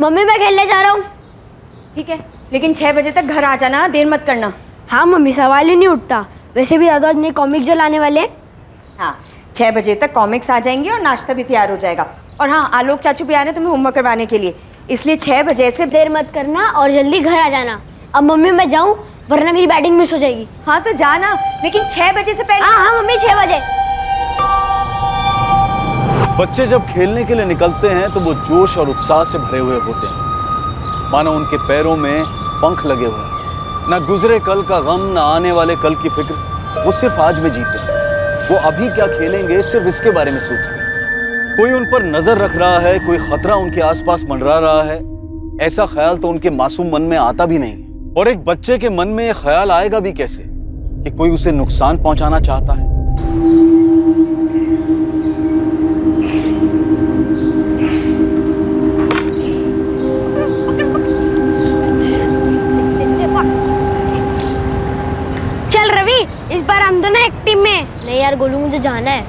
Mummy मैं खेलने जा रहा हूँ। ठीक है, लेकिन 6 बजे तक घर आ जाना, देर मत करना। हाँ मम्मी, सवाल ही नहीं उठता। वैसे भी दादा ने कॉमिक जो लाने वाले हैं। हाँ, 6 बजे तक कॉमिक्स आ जाएंगे और नाश्ता भी तैयार हो जाएगा। और हाँ, आलोक चाचू भी आ रहे हैं तुम्हें होमवर्क करवाने के लिए, इसलिए 6 बजे से देर मत करना और जल्दी घर आ जाना। अब मम्मी मैं जाऊँ, वरना मेरी बैटिंग मिस हो जाएगी। हाँ तो जाना, लेकिन 6 बजे से पहले। हाँ हाँ मम्मी, 6 बजे। बच्चे जब खेलने के लिए निकलते हैं तो वो जोश और उत्साह से भरे हुए होते हैं, मानो उनके पैरों में पंख लगे हुए हैं। ना गुजरे कल का गम, ना आने वाले कल की फिक्र, वो सिर्फ आज में जीते हैं। वो अभी क्या खेलेंगे सिर्फ इसके बारे में सोचते हैं। कोई उन पर नजर रख रहा है, कोई खतरा उनके आसपास मंडरा रहा है, ऐसा ख्याल तो उनके मासूम मन में आता भी नहीं। और एक बच्चे के मन में यह ख्याल आएगा भी कैसे कि कोई उसे नुकसान पहुंचाना चाहता है। चल रवि, इस बार हम दोनों एक टीम में। नहीं यार गोलू, मुझे जाना है।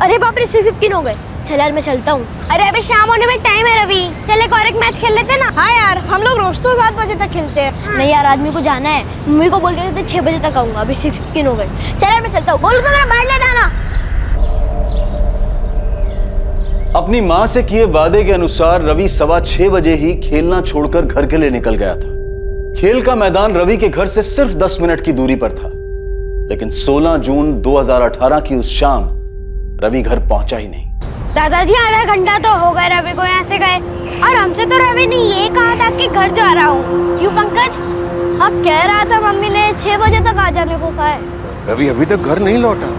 अरे बाप रे, 6:15 हो गए। चल यार मैं चलता हूँ। अरे अभी शाम होने में टाइम है रवि, चल एक और एक मैच खेल लेते हैं ना। हाँ यार, हम लोग रोज तो 7 बजे तक खेलते हैं। हाँ। नहीं यार, आदमी को जाना है। मम्मी को बोल के थे 6 बजे तक आऊंगा, अभी 6:15 हो गए। चल यार मैं चलता हूँ। गोलू को मेरा बैट ले जाना। अपनी माँ से किए वादे के अनुसार रवि 6:15 बजे ही खेलना छोड़कर घर के लिए निकल गया था। खेल का मैदान रवि के घर से सिर्फ 10 मिनट की दूरी पर था, लेकिन 16 जून 2018 की उस शाम रवि घर पहुंचा ही नहीं। दादाजी आधा घंटा तो हो गए रवि को यहाँ से गए, और हमसे तो रवि ने ये कहा था कि घर जा रहा हूँ। क्यों पंकज? अब कह रहा था मम्मी ने 6 बजे तक आ जाने को कहा है। रवि अभी तक घर नहीं लौटा,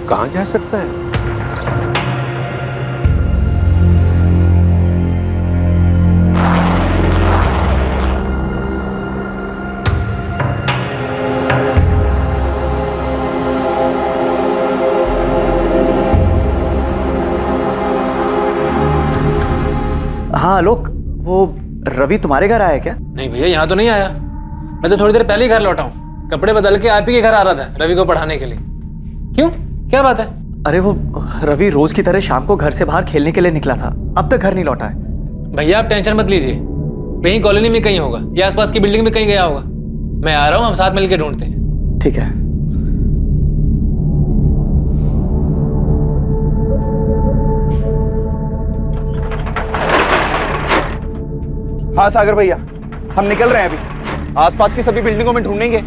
कहाँ जा सकता है? हाँ आलोक, वो रवि तुम्हारे घर आया क्या? नहीं भैया, यहाँ तो नहीं आया। मैं तो थोड़ी देर पहले ही घर लौटा हूँ। कपड़े बदल के आप ही के घर आ रहा था रवि को पढ़ाने के लिए। क्यों, क्या बात है? अरे वो रवि रोज की तरह शाम को घर से बाहर खेलने के लिए निकला था, अब तक घर नहीं लौटा है। भैया आप टेंशन मत लीजिए, कहीं कॉलोनी में कहीं होगा या आसपास की बिल्डिंग में कहीं गया होगा। मैं आ रहा हूँ, हम साथ मिलकर ढूंढते हैं। ठीक है। हाँ सागर भैया, हम निकल रहे हैं अभी। आसपास की सभी बिल्डिंगों में ढूंढेंगे।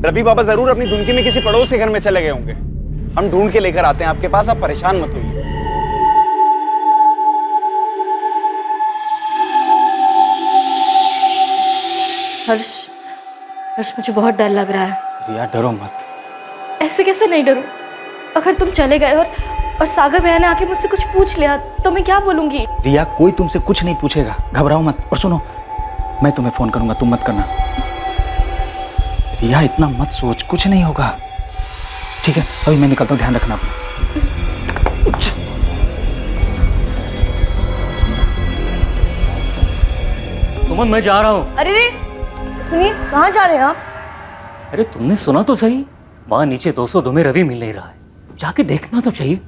रवि बाबा जरूर अपनी धुनकी में किसी पड़ोस के घर में चले गए होंगे। हम ढूंढ के लेकर आते हैं आपके पास, आप परेशान मत होइए। हर्ष मुझे बहुत डर लग रहा है। रिया डरो मत। ऐसे कैसे नहीं डरूं? अगर तुम चले गए और सागर भैया ने आके मुझसे कुछ पूछ लिया तो मैं क्या बोलूंगी? रिया, कोई तुमसे कुछ नहीं पूछेगा, घबराओ मत। और सुनो, मैं तुम्हें फोन करूंगा, तुम मत करना। रिया इतना मत सोच, कुछ नहीं होगा। ठीक है, अभी मैं निकलता हूँ, ध्यान रखना अपना। सुमन, मैं जा रहा हूँ। अरे रे सुनिए, कहाँ जा रहे हैं आप? अरे तुमने सुना तो सही, वहां नीचे 202 में रवि मिल नहीं रहा है। जाके देखना तो चाहिए।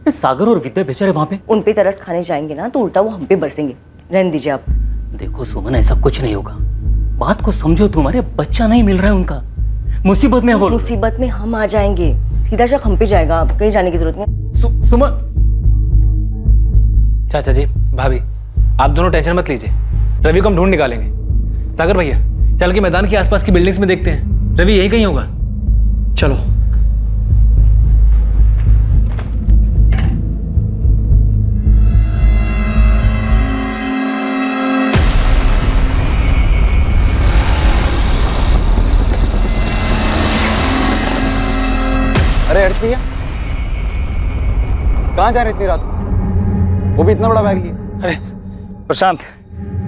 सागर और विद्या बेचारे वहां पे। उन पे तरस खाने जाएंगे ना तो उल्टा वो हम पे बरसेंगे। रहने दीजिए आप। देखो सुमन, ऐसा कुछ नहीं होगा, बात को समझो। तुम्हारे बच्चा नहीं मिल रहा है उनका, मुसीबत में हो। मुसीबत में हम आ जाएंगे, सीधा शक हम पे जाएगा, आप कहीं जाने की जरूरत नहीं। सुमन। चाचा जी, भाभी, आप दोनों टेंशन मत लीजिए, रवि को हम ढूंढ निकालेंगे। सागर भैया, चल के मैदान के आसपास की बिल्डिंग्स में देखते हैं, रवि यही कहीं होगा। चलो। अरे हर्ष भैया, कहाँ जा रहे इतनी रात को? वो भी इतना बड़ा बैग लिए? अरे प्रशांत,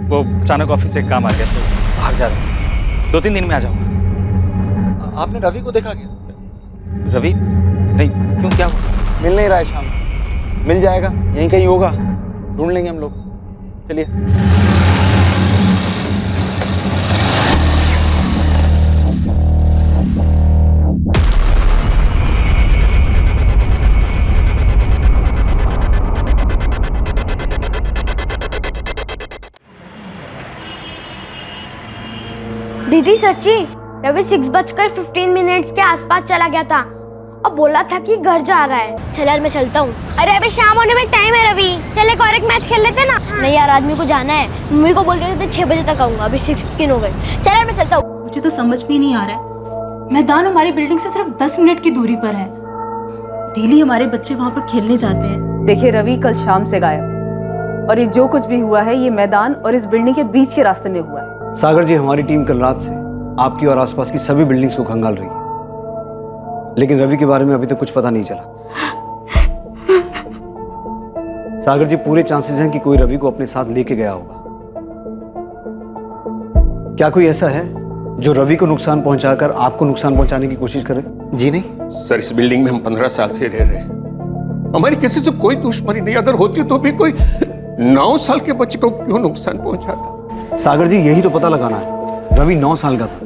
वो अचानक ऑफिस से काम आ गया तो भाग जा रहा हूँ। 2-3 दिन में आ जाऊंगा। आपने रवि को देखा क्या? रवि? नहीं, क्यों, क्या हुआ? मिल नहीं रहा है शाम से। मिल जाएगा, यहीं कहीं होगा, ढूंढ लेंगे हम लोग। चलिए। दीदी सच्ची, रवि 6:15 के आसपास चला गया था और बोला था कि घर जा रहा है। चल यार मैं चलता हूँ। अरे अभी शाम होने में टाइम है रवि, चल एक और एक मैच खेल लेते ना। नहीं यार आदमी को जाना है, मम्मी को बोल देते 6 बजे तक आऊंगा, अभी 6:15 हो गए। चल यार मैं चलता हूँ। मुझे तो समझ में ही नहीं आ रहा है, मैदान हमारी बिल्डिंग से सिर्फ 10 मिनट की दूरी पर है। डेली हमारे बच्चे वहाँ पर खेलने जाते हैं। देखिए रवि कल शाम से गायब, और ये जो कुछ भी हुआ है ये मैदान और इस बिल्डिंग के बीच के रास्ते में हुआ है। सागर जी, हमारी टीम कल रात से आपकी और आसपास की सभी बिल्डिंग्स को खंगाल रही है, लेकिन रवि के बारे में अभी तक कुछ पता नहीं चला। सागर जी, पूरे चांसेस हैं कि कोई रवि को अपने साथ लेके गया होगा। क्या कोई ऐसा है जो रवि को नुकसान पहुंचाकर आपको नुकसान पहुंचाने की कोशिश करे? जी नहीं सर, इस बिल्डिंग में हम 15 साल से रह रहे हैं, हमारी किसी से कोई दुश्मनी नहीं। अगर होती तो भी कोई 9 साल के बच्चे को क्यों नुकसान पहुंचाता? सागर जी, यही तो पता लगाना है। रवि 9 साल का था,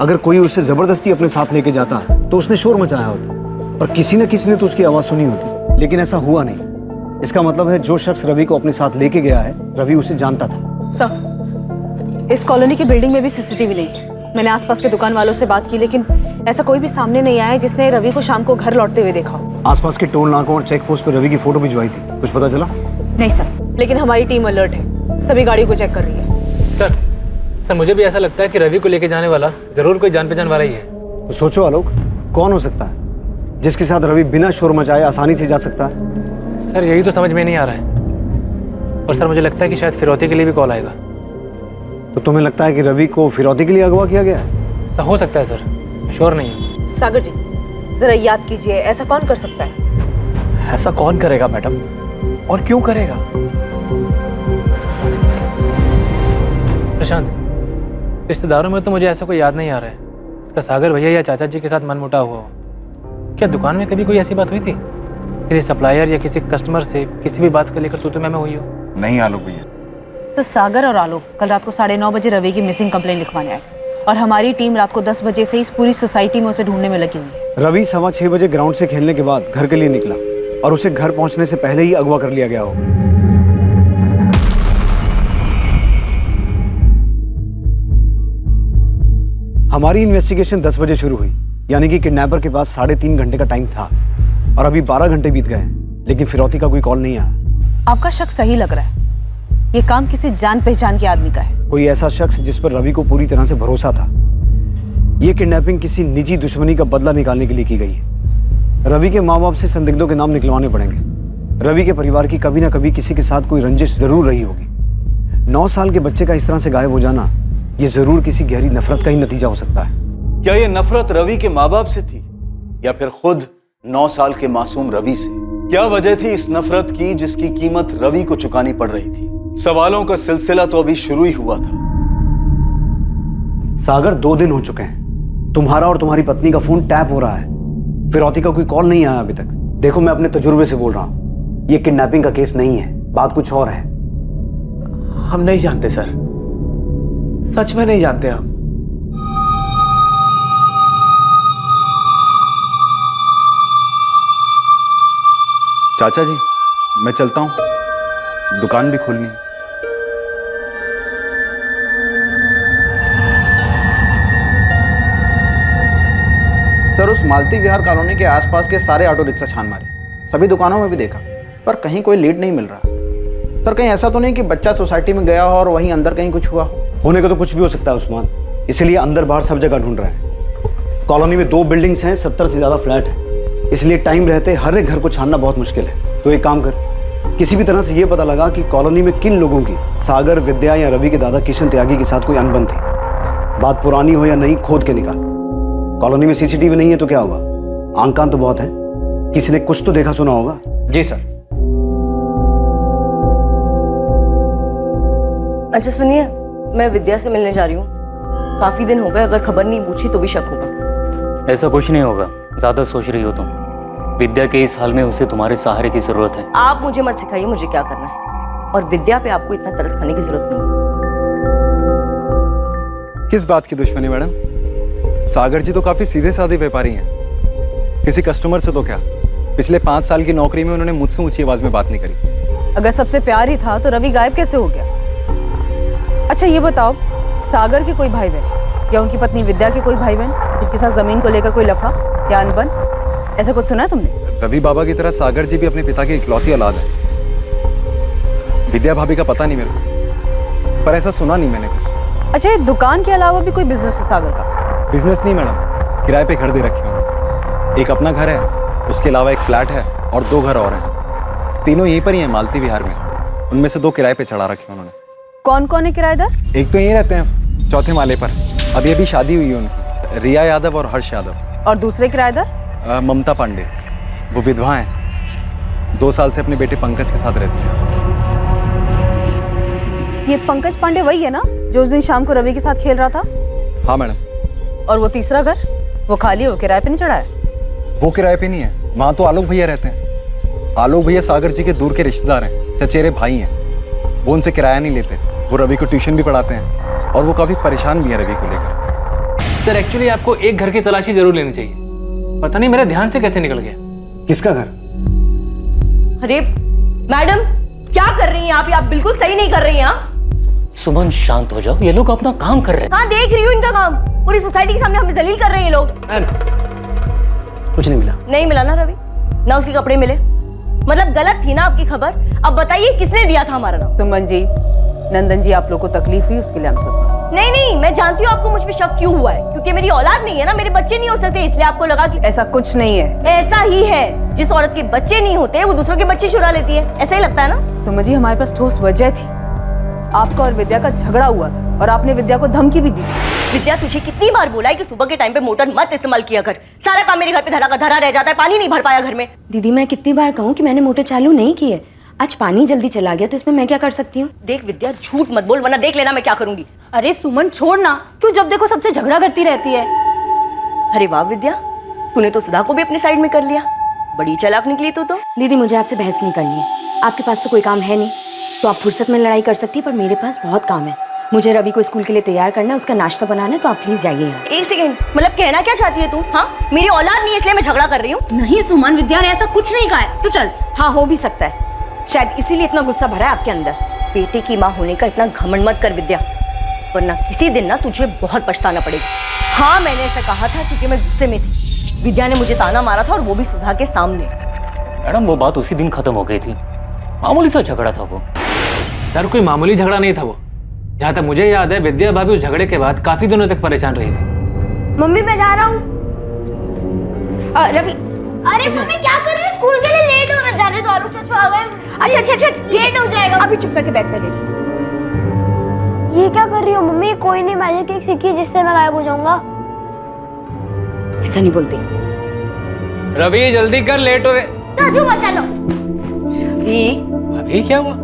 अगर कोई उसे जबरदस्ती अपने साथ लेके जाता तो उसने शोर मचाया होता और किसी न किसी ने तो उसकी आवाज सुनी होती, लेकिन ऐसा हुआ नहीं। इसका मतलब है जो शख्स रवि को अपने साथ लेके गया है, रवि उसे जानता था। सर, इस कॉलोनी की बिल्डिंग में भी सीसीटीवी नहीं है। मैंने आसपास के दुकान वालों से बात की, लेकिन ऐसा कोई भी सामने नहीं आया जिसने रवि को शाम को घर लौटते हुए देखा हो। आसपास के टोल नाकों और चेक पोस्ट पर रवि की फोटो भिजवाई थी, कुछ पता चला? नहीं सर, लेकिन हमारी टीम अलर्ट है, सभी गाड़ियों को चेक कर रही है। सर मुझे भी ऐसा लगता है कि रवि को लेके जाने वाला जरूर कोई जान पहचान वाला ही है। तो सोचो आलोक, कौन हो सकता है जिसके साथ रवि बिना शोर मचाए आसानी से जा सकता है? सर यही तो समझ में नहीं आ रहा है, और सर मुझे लगता है कि शायद फिरौती के लिए भी कॉल आएगा। तो तुम्हें लगता है कि रवि को फिरौती के लिए अगवा किया गया है? सर हो सकता है सर, श्योर नहीं है। सागर जी जरा याद कीजिए, ऐसा कौन कर सकता है? ऐसा कौन करेगा मैडम, और क्यों करेगा? प्रशांत, रिश्तेदारों में तो मुझे ऐसा कोई याद नहीं आ रहा है इसका सागर भैया या चाचा जी के साथ मनमुटाव हुआ हो। क्या दुकान में कभी कोई ऐसी बात हुई थी, किसी सप्लायर या किसी कस्टमर से किसी भी बात को लेकर तू मैं हुई हो? नहीं आलोक भैया। सर, सागर और आलोक कल रात को 9:30 बजे रवि की मिसिंग कंप्लेंट लिखवाने आए, और हमारी टीम रात को 10 बजे से इस पूरी सोसाइटी में उसे ढूंढने में लगी हुई है। रवि 6:15 बजे ग्राउंड से खेलने के बाद घर के लिए निकला और उसे घर पहुंचने से पहले ही अगवा कर लिया गया होगा। हमारी इन्वेस्टिगेशन 10 बजे शुरू हुई, यानी कि किडनैपर के पास 3.5 घंटे का टाइम था, और अभी 12 घंटे बीत गए हैं, लेकिन फिरौती का कोई कॉल नहीं आया। आपका शक सही लग रहा है, ये काम किसी जान पहचान के आदमी का है। कोई ऐसा शख्स जिस पर रवि को पूरी तरह से भरोसा था। ये किडनैपिंग किसी निजी दुश्मनी का बदला निकालने के लिए की गई है। रवि के माँ बाप से संदिग्धों के नाम निकलवाने पड़ेंगे। रवि के परिवार की कभी ना कभी किसी के साथ कोई रंजिश जरूर रही होगी। 9 साल के बच्चे का इस तरह से गायब हो जाना, ये जरूर किसी गहरी नफरत का ही नतीजा हो सकता है। क्या ये नफरत रवि के माँ बाप से थी, या फिर खुद 9 साल के मासूम रवि से? क्या वजह थी इस नफरत की जिसकी कीमत रवि को चुकानी पड़ रही थी? सवालों का सिलसिला तो अभी शुरू ही हुआ था। सागर, 2 दिन हो चुके हैं, तुम्हारा और तुम्हारी पत्नी का फोन टैप हो रहा है, फिरौती का कोई कॉल नहीं आया अभी तक। देखो, मैं अपने तजुर्बे से बोल रहा हूँ, ये किडनैपिंग का केस नहीं है, बात कुछ और है। हम नहीं जानते सर, सच में नहीं जानते हम। चाचा जी, मैं चलता हूँ, दुकान भी खोलनी है। सर, उस मालती विहार कॉलोनी के आसपास के सारे ऑटो रिक्शा छान मारे, सभी दुकानों में भी देखा, पर कहीं कोई लीड नहीं मिल रहा। सर, कहीं ऐसा तो नहीं कि बच्चा सोसाइटी में गया हो और वहीं अंदर कहीं कुछ हुआ हो? होने का तो कुछ भी हो सकता है उस्मान, इसलिए अंदर बाहर सब जगह ढूंढ रहे हैं। कॉलोनी में 2 बिल्डिंग्स हैं, 70 से ज्यादा फ्लैट हैं, इसलिए टाइम रहते हर एक घर को छानना बहुत मुश्किल है। तो एक काम कर, किसी भी तरह से ये पता लगा कि कॉलोनी में किन लोगों की सागर, विद्या या रवि के दादा किशन त्यागी के साथ कोई अनबन थी। बात पुरानी हो या नहीं, खोद के निकाल। कॉलोनी में सीसीटीवी नहीं है तो क्या हुआ, आंख कान तो बहुत है, किसी ने कुछ तो देखा सुना होगा। जी सर। अच्छा सुनिए, मैं विद्या से मिलने जा रही हूँ, काफी दिन हो गए, अगर खबर नहीं पूछी तो भी शक होगा। ऐसा कुछ नहीं होगा, ज्यादा सोच रही हो तुम। विद्या के इस हाल में उसे तुम्हारे सहारे की जरूरत है। आप मुझे मत सिखाइए मुझे क्या करना है, और विद्या पे आपको इतना तरस खाने की जरूरत नहीं है। किस बात की दुश्मनी मैडम? सागर जी तो काफी सीधे साधे व्यापारी हैं। किसी कस्टमर से तो क्या, पिछले 5 साल की नौकरी में उन्होंने मुझसे ऊंची आवाज में बात नहीं करी। अगर सबसे प्यार ही था तो रवि गायब कैसे हो गया? अच्छा ये बताओ, सागर के कोई भाई बहन? या उनकी पत्नी विद्या के कोई भाई बहन जिनके साथ जमीन को लेकर कोई लफड़ा या अनबन, ऐसा कुछ सुना है तुमने? रवि बाबा की तरह सागर जी भी अपने पिता की इकलौती औलाद है। विद्या भाभी का पता नहीं मेरे को, पर ऐसा सुना नहीं मैंने कुछ। अच्छा, ये दुकान के अलावा भी कोई बिजनेस है सागर का? बिजनेस नहीं मैडम, किराए पे घर दे रखे हैं। एक अपना घर है, उसके अलावा एक फ्लैट है और 2 घर और हैं। तीनों यहीं पर ही हैं मालती विहार में। उनमें से 2 किराए पे चढ़ा रखे हैं उन्होंने। कौन कौन है किराएदार? एक तो यहीं रहते हैं 4थे माले पर, अभी अभी शादी हुई है उनकी, रिया यादव और हर्ष यादव। और दूसरे किराएदार? ममता पांडे, वो विधवा हैं, 2 साल से अपने बेटे पंकज के साथ रहती है। ये पंकज पांडे वही है ना जो उस दिन शाम को रवि के साथ खेल रहा था? हाँ मैडम। और वो तीसरा घर, वो खाली हो किराए पे नहीं चढ़ा है? वो किराए पे नहीं है, वहाँ तो आलोक भैया रहते हैं। आलोक भैया सागर जी के दूर के रिश्तेदार हैं, चचेरे भाई हैं। वो उनसे किराया नहीं लेते। वो रवि को ट्यूशन भी पढ़ाते हैं और वो काफी परेशान भी है रवि को लेकर। सर एक्चुअली आपको एक घर की तलाशी जरूर लेनी चाहिए। पता नहीं मेरे ध्यान से कैसे निकल गया। किसका घर? अरे मैडम, क्या कर रही हैं आप बिल्कुल सही नहीं कर रही हैं। सुमन शांत हो जाओ, ये लोग अपना काम कर रहे हैं। हाँ, देख रही हूँ इनका काम। पूरी सोसाइटी के सामने हमें जलील कर रहे हैं ये लोग। कुछ नहीं मिला। नहीं मिला ना रवि, ना उसके कपड़े मिले। मतलब गलत थी ना आपकी खबर। अब बताइए किसने दिया था हमारा नाम? सुमन जी, नंदन जी आप लोग को तकलीफ हुई उसके लिए हम सॉरी। नहीं, मैं जानती हूँ आपको मुझ पे शक क्यों हुआ है, क्योंकि मेरी औलाद नहीं है ना, मेरे बच्चे नहीं हो सकते, इसलिए आपको लगा कि ऐसा कुछ नहीं है। ऐसा ही है। जिस औरत के बच्चे नहीं होते वो दूसरों के बच्चे चुरा लेती है, ऐसा ही लगता है ना? सुमन जी, हमारे पास ठोस वजह थी। आपका और विद्या का झगड़ा हुआ था और आपने विद्या को धमकी भी दी। विद्या, तुझे कितनी बार बोला है कि सुबह के टाइम पे मोटर मत इस्तेमाल किया कर। सारा काम मेरे घर पे धरा का धरा रह जाता है, पानी नहीं भर पाया घर में। दीदी मैं कितनी बार कहूँ कि मैंने मोटर चालू नहीं की है। आज पानी जल्दी चला गया तो इसमें मैं क्या कर सकती हूँ? देख विद्या, झूठ मत बोल वरना देख लेना मैं क्या करूंगी। अरे सुमन छोड़ ना, क्यों जब देखो सबसे झगड़ा करती रहती है। अरे वाह विद्या, तूने तो सुधा को भी अपनी साइड में कर लिया। बड़ी चालाक निकली तू तो। दीदी मुझे आपसे बहस नहीं करनी है। आपके पास तो कोई काम है नहीं, तो आप फुर्सत में लड़ाई कर सकती है, पर मेरे पास बहुत काम है। मुझे रवि को स्कूल के लिए तैयार करना है, उसका नाश्ता बनाना है, तो आप प्लीज जाइए यहाँ से। एक सेकंड, मतलब कहना क्या चाहती है तू? हाँ, मेरी औलाद नहीं है इसलिए मैं झगड़ा कर रही हूँ? नहीं सुमन, विद्या ने ऐसा कुछ नहीं कहा है। तू चल। हाँ, हो भी सकता है, शायद इसीलिए इतना गुस्सा भरा है आपके अंदर। बेटे की माँ होने का इतना घमंड मत कर विद्या, वरना किसी दिन ना तुझे बहुत पछताना पड़ेगा। हाँ, मैंने ऐसा कहा था क्योंकि मैं गुस्से में थी। विद्या ने मुझे ताना मारा था और वो भी सुधा के सामने। मैडम वो बात उसी दिन खत्म हो गई थी, मामूली सा झगड़ा था वो। सर कोई मामूली झगड़ा नहीं था वो। जहाँ तक मुझे याद है विद्या भाभी उस झगड़े के बाद काफी दिनों तक परेशान रही थी। मम्मी मैं जा रहा हूँ। रवि, अरे मम्मी क्या कर रही है? स्कूल के लिए लेट हो रहा। जाने तो आलोक चाचू आ गए। अच्छा लेट हो जाएगा। अभी चुप करके बैठ पे ले ली। ये क्या कर रही हो मम्मी? कोई नहीं मैजिक ट्रिक सीखी जिससे मैं गायब हो जाऊंगा। ऐसा नहीं बोलती। रवि जल्दी कर, लेट हो रहे। चाचू बचा लो। रवि, अभी क्या हुआ?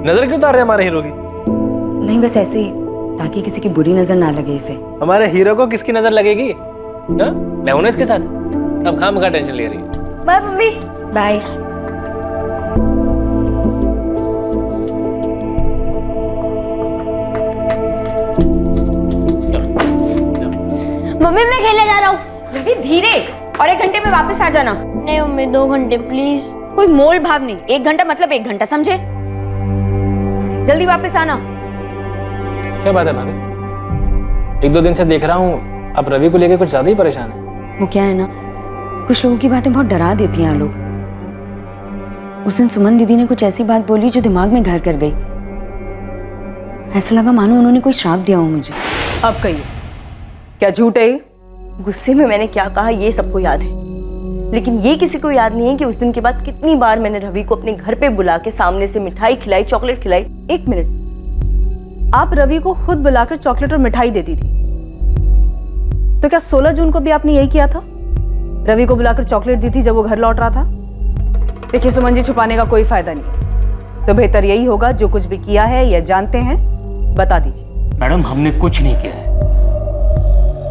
नजर क्यों उतार रहे हमारे हीरो की? नहीं बस ऐसे ही, ताकि किसी की बुरी नजर ना लगे इसे। हमारे हीरो को किसकी नजर लगेगी? ना? मैं हूं ना इसके साथ। अब खाम का टेंशन ले रही है। Bye mummy. बाय। मम्मी मैं खेलने जा रहा हूँ। रवि धीरे, और 1 घंटे में वापस आ जाना। नहीं मम्मी 2 घंटे प्लीज। कोई मोल भाव नहीं, 1 घंटा मतलब 1 घंटा, समझे? जल्दी वापस आना। क्या बात है भाभी? 1-2 दिन से देख रहा हूँ आप रवि को लेकर कुछ ज्यादा ही परेशान है। वो क्या है ना, कुछ लोगों की बातें बहुत डरा देती हैं लोग। उस दिन सुमन दीदी ने कुछ ऐसी बात बोली जो दिमाग में घर कर गई। ऐसा लगा मानो उन्होंने कोई श्राप दिया हो मुझे। अब कहिए, क्या झूठ है? गुस्से में मैंने क्या कहा ये सबको याद है, लेकिन ये किसी को याद नहीं है कि उस दिन के बाद कितनी बार मैंने रवि को अपने घर पे बुला के सामने से मिठाई खिलाई, चॉकलेट खिलाई। 1 मिनट, आप रवि को खुद बुलाकर चॉकलेट और मिठाई देती थी, तो क्या 16 जून को भी आपने यही किया था? रवि को बुलाकर चॉकलेट दी थी जब वो घर लौट रहा था? देखिए सुमन जी, छुपाने का कोई फायदा नहीं, तो बेहतर यही होगा जो कुछ भी किया है या जानते हैं बता दीजिए। मैडम हमने कुछ नहीं किया है।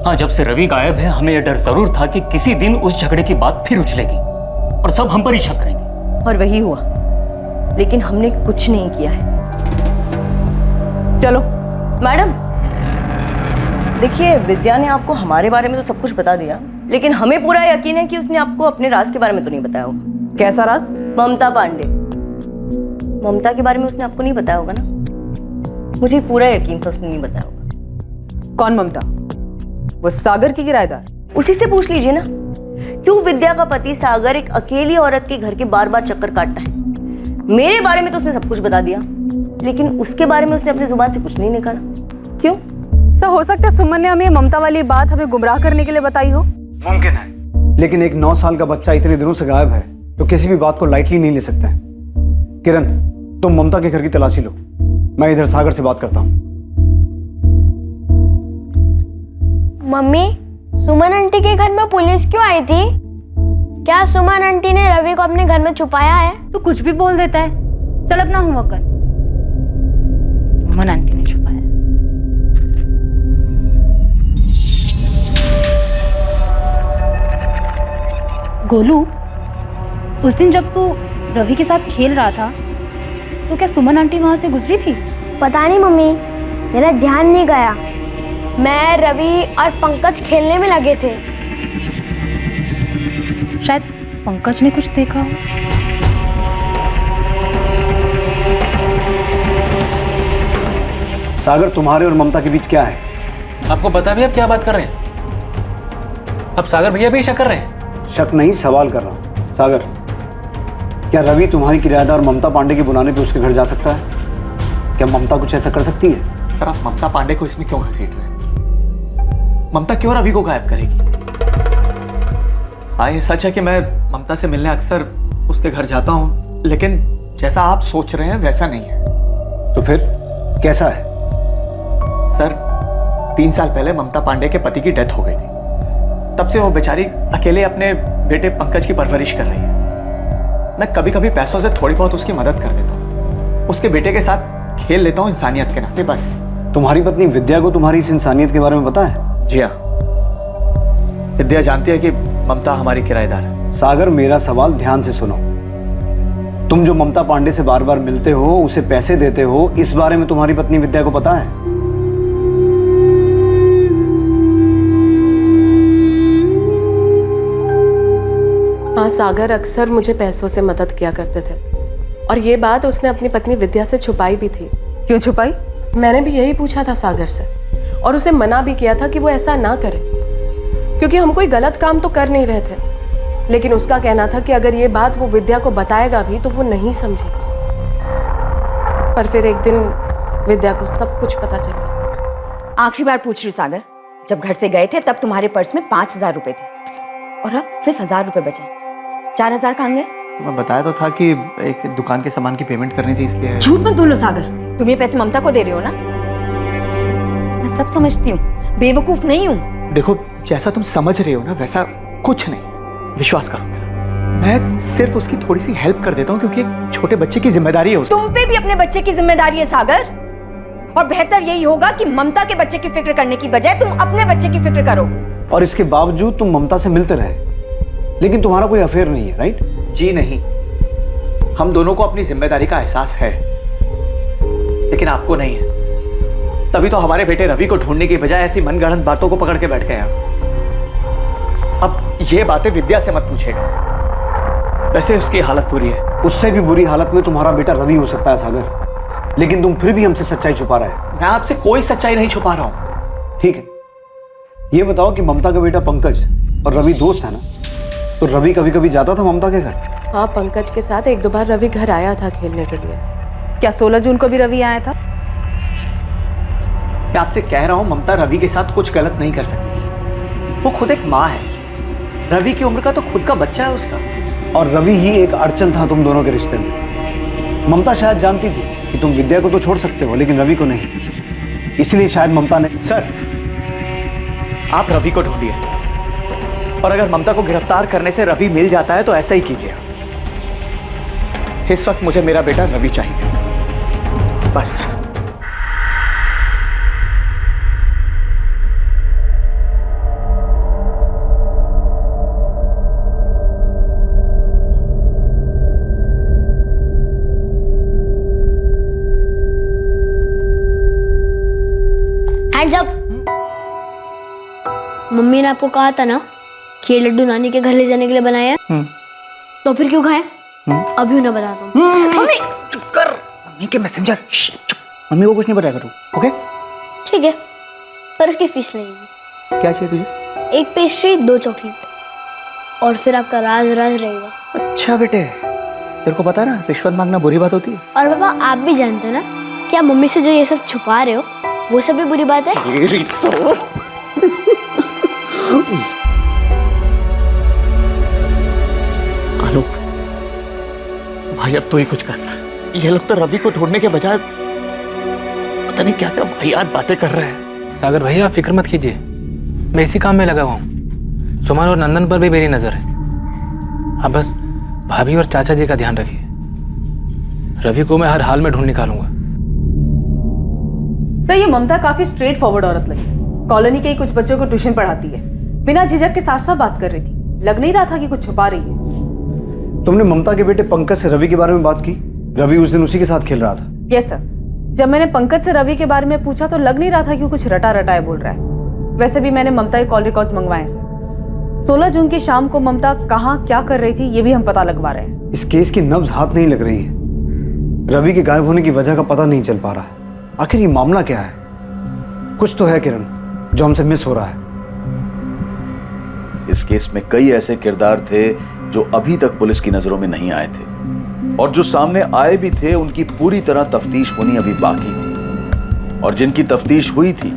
हाँ, जब से रवि गायब है हमें यह डर जरूर था कि किसी दिन उस झगड़े की बात फिर उछलेगी और सब हम पर ही शक करेंगे, और वही हुआ। लेकिन हमने कुछ नहीं किया है। चलो मैडम, देखिए विद्या ने आपको हमारे बारे में तो सब कुछ बता दिया, लेकिन हमें पूरा यकीन है कि उसने आपको अपने राज के बारे में तो नहीं बताया होगा। कैसा राज? ममता पांडे। ममता के बारे में उसने आपको नहीं बताया होगा ना? मुझे पूरा यकीन था उसने नहीं बताया होगा। कौन ममता? वो सागर की किराएदार? उसी से पूछ लीजिए ना, क्यों विद्या का पति सागर एक अकेली औरत के घर के बार बार चक्कर काटता है। मेरे बारे में तो उसने सब कुछ बता दिया, लेकिन उसके बारे में उसने अपनी जुबान से कुछ नहीं निकाला। क्यों? सर, हो सकता है सुमन ने हमें ममता वाली बात हमें गुमराह करने के लिए बताई हो। मुमकिन है, लेकिन एक 9 साल का बच्चा इतने दिनों से गायब है तो किसी भी बात को लाइटली नहीं ले सकते हैं। किरण, तुम ममता के घर की तलाशी लो, मैं इधर सागर से बात करता हूँ। मम्मी, सुमन आंटी के घर में पुलिस क्यों आई थी? क्या सुमन आंटी ने रवि को अपने घर में छुपाया है? तू कुछ भी बोल देता है। चल अपना होमवर्क कर। सुमन आंटी ने छुपाया। गोलू, उस दिन जब तू रवि के साथ खेल रहा था तो क्या सुमन आंटी वहां से गुजरी थी? पता नहीं मम्मी, मेरा ध्यान नहीं गया। मैं, रवि और पंकज खेलने में लगे थे। शायद पंकज ने कुछ देखा हो। सागर, तुम्हारे और ममता के बीच क्या है? आपको पता भी, अब क्या बात कर रहे हैं? अब सागर भैया भी शक कर रहे हैं? शक नहीं, सवाल कर रहा हूं। सागर, क्या रवि तुम्हारी किराएदार ममता पांडे के बुलाने पे उसके घर जा सकता है? क्या ममता कुछ ऐसा कर सकती है? सर, आप ममता पांडे को इसमें क्यों घसीट रहे हैं? ममता क्यों रवि को गायब करेगी? हाँ, ये सच है कि मैं ममता से मिलने अक्सर उसके घर जाता हूँ, लेकिन जैसा आप सोच रहे हैं वैसा नहीं है। तो फिर कैसा है? सर, 3 साल पहले ममता पांडे के पति की डेथ हो गई थी। तब से वो बेचारी अकेले अपने बेटे पंकज की परवरिश कर रही है। मैं कभी कभी पैसों से थोड़ी बहुत उसकी मदद कर देता हूँ, उसके बेटे के साथ खेल लेता हूँ इंसानियत के नाते, बस। तुम्हारी पत्नी विद्या को तुम्हारी इस इंसानियत के बारे में पता है? जी हाँ, विद्या जानती है कि ममता हमारी किराएदार है। सागर, मेरा सवाल ध्यान से सुनो। तुम जो ममता पांडे से बार बार मिलते हो, उसे पैसे देते हो, इस बारे में तुम्हारी पत्नी विद्या को पता है? हाँ, सागर अक्सर मुझे पैसों से मदद किया करते थे और ये बात उसने अपनी पत्नी विद्या से छुपाई भी थी। क्यों छुपाई? मैंने भी यही पूछा था सागर से और उसे मना भी किया था कि वो ऐसा ना करे, क्योंकि हम कोई गलत काम तो कर नहीं रहे थे। लेकिन उसका कहना था कि अगर ये बात वो विद्या को बताएगा भी तो वो नहीं समझेगी। पर फिर एक दिन विद्या को सब कुछ पता चल गया। आखिरी बार पूछ रही सागर, जब घर से गए थे तब तुम्हारे पर्स में 5,000 रुपए थे और अब सिर्फ 1,000 रुपए बचे। 4,000 कहाँ गए? तो मैं बताया तो था कि एक दुकान के सामान की पेमेंट करनी थी, इसलिए। झूठ मत बोलो सागर, तुम ये पैसे ममता को दे रहे हो ना? मैं सब समझती हूँ, बेवकूफ नहीं हूँ। देखो, जैसा तुम समझ रहे हो ना वैसा कुछ नहीं, विश्वास करो मेरा। मैं सिर्फ उसकी थोड़ी सी हेल्प कर देता हूँ क्योंकि एक छोटे बच्चे की जिम्मेदारी है उसकी। तुम पे भी अपने बच्चे की जिम्मेदारी है सागर, और बेहतर यही होगा कि ममता के बच्चे की फिक्र करने की बजाय तुम अपने बच्चे की फिक्र करो। और इसके बावजूद तुम ममता से मिलते रहे, लेकिन तुम्हारा कोई अफेयर नहीं है, राइट? जी नहीं, हम दोनों को अपनी जिम्मेदारी का एहसास है, लेकिन आपको नहीं है। तभी तो हमारे बेटे रवि को ढूंढने की बजाय ऐसी मनगढ़ंत बातों को पकड़ के बैठ गए आप। अब ये बातें विद्या से मत पूछेगा, वैसे उसकी हालत बुरी है। उससे भी बुरी हालत में तुम्हारा बेटा रवि हो सकता है सागर, लेकिन तुम फिर भी हमसे सच्चाई छुपा रहे हो। मैं आपसे कोई सच्चाई नहीं छुपा रहा हूं। ठीक है, ये बताओ कि ममता का बेटा पंकज और रवि दोस्त है ना? तो रवि कभी कभी जाता था ममता के घर? हाँ, पंकज के साथ 1-2 बार रवि घर आया था खेलने के लिए। क्या 16 जून को भी रवि आया था? मैं आपसे कह रहा हूं, ममता रवि के साथ कुछ गलत नहीं कर सकती। वो खुद एक माँ है, रवि की उम्र का तो खुद का बच्चा है उसका। और रवि ही एक अड़चन था तुम दोनों के रिश्ते में। ममता शायद जानती थी कि तुम विद्या को तो छोड़ सकते हो लेकिन रवि को नहीं, इसलिए शायद ममता ने। सर, आप रवि को ढूंढिए, और अगर ममता को गिरफ्तार करने से रवि मिल जाता है तो ऐसा ही कीजिए। इस वक्त मुझे मेरा बेटा रवि चाहिए, बस। Hands up. मम्मी ने आपको कहा था ना कि ये लड्डू नानी के घर ले जाने के लिए बनाया है, तो फिर क्यों खाए? अभी उन्हें बताता हूँ। मम्मी चुप कर, मम्मी के मैसेंजर। मम्मी को कुछ नहीं बताएगा तू, ओके? ठीक है, पर उसकी फीस लगेगी। क्या चाहिए तुझे? एक पेस्ट्री, 2 चॉकलेट, और फिर आपका राज राज रहेगा। अच्छा बेटे, तेरे को पता है ना रिश्वत मांगना बुरी बात होती है। और पापा आप भी जानते हो ना कि आप मम्मी से जो ये सब छुपा रहे हो वो सब भी बुरी बात है। आलोक भाई, अब तो ही कुछ करना। ये लोग तो रवि को ढूंढने के बजाय पता नहीं क्या क्या वाहियात बातें कर रहे हैं। सागर भैया आप फिक्र मत कीजिए, मैं इसी काम में लगा हुआ हूँ। सुमन और नंदन पर भी मेरी नजर है। आप बस भाभी और चाचा जी का ध्यान रखिए। रवि को मैं हर हाल में ढूंढ निकालूंगा। सर, ये ममता काफी स्ट्रेट फॉरवर्ड औरत लगी। कॉलोनी के ही कुछ बच्चों को ट्यूशन पढ़ाती है, बिना झिझक के साफ साफ बात कर रही थी। लग नहीं रहा था कि कुछ छुपा रही है। तुमने ममता के बेटे पंकज से रवि के बारे में बात की? रवि उस दिन उसी के साथ खेल रहा था। यस सर, जब मैंने पंकज से रवि के बारे में पूछा तो लग नहीं रहा था कि वो कुछ रटा रटाए बोल रहा है। वैसे भी मैंने ममता के कॉल रिकॉर्ड्स मंगवाए सर। 16 जून की शाम को ममता कहाँ क्या कर रही थी ये भी हम पता लगवा रहे हैं। इस केस की नब्ज हाथ नहीं लग रही है। रवि के गायब होने की वजह का पता नहीं चल पा रहा है। आखिर ये मामला क्या है? कुछ तो है किरण जो हमसे मिस हो रहा है। इस केस में कई ऐसे किरदार थे जो अभी तक पुलिस की नजरों में नहीं आए थे, और जो सामने आए भी थे उनकी पूरी तरह तफ्तीश होनी अभी बाकी थी। और जिनकी तफ्तीश हुई थी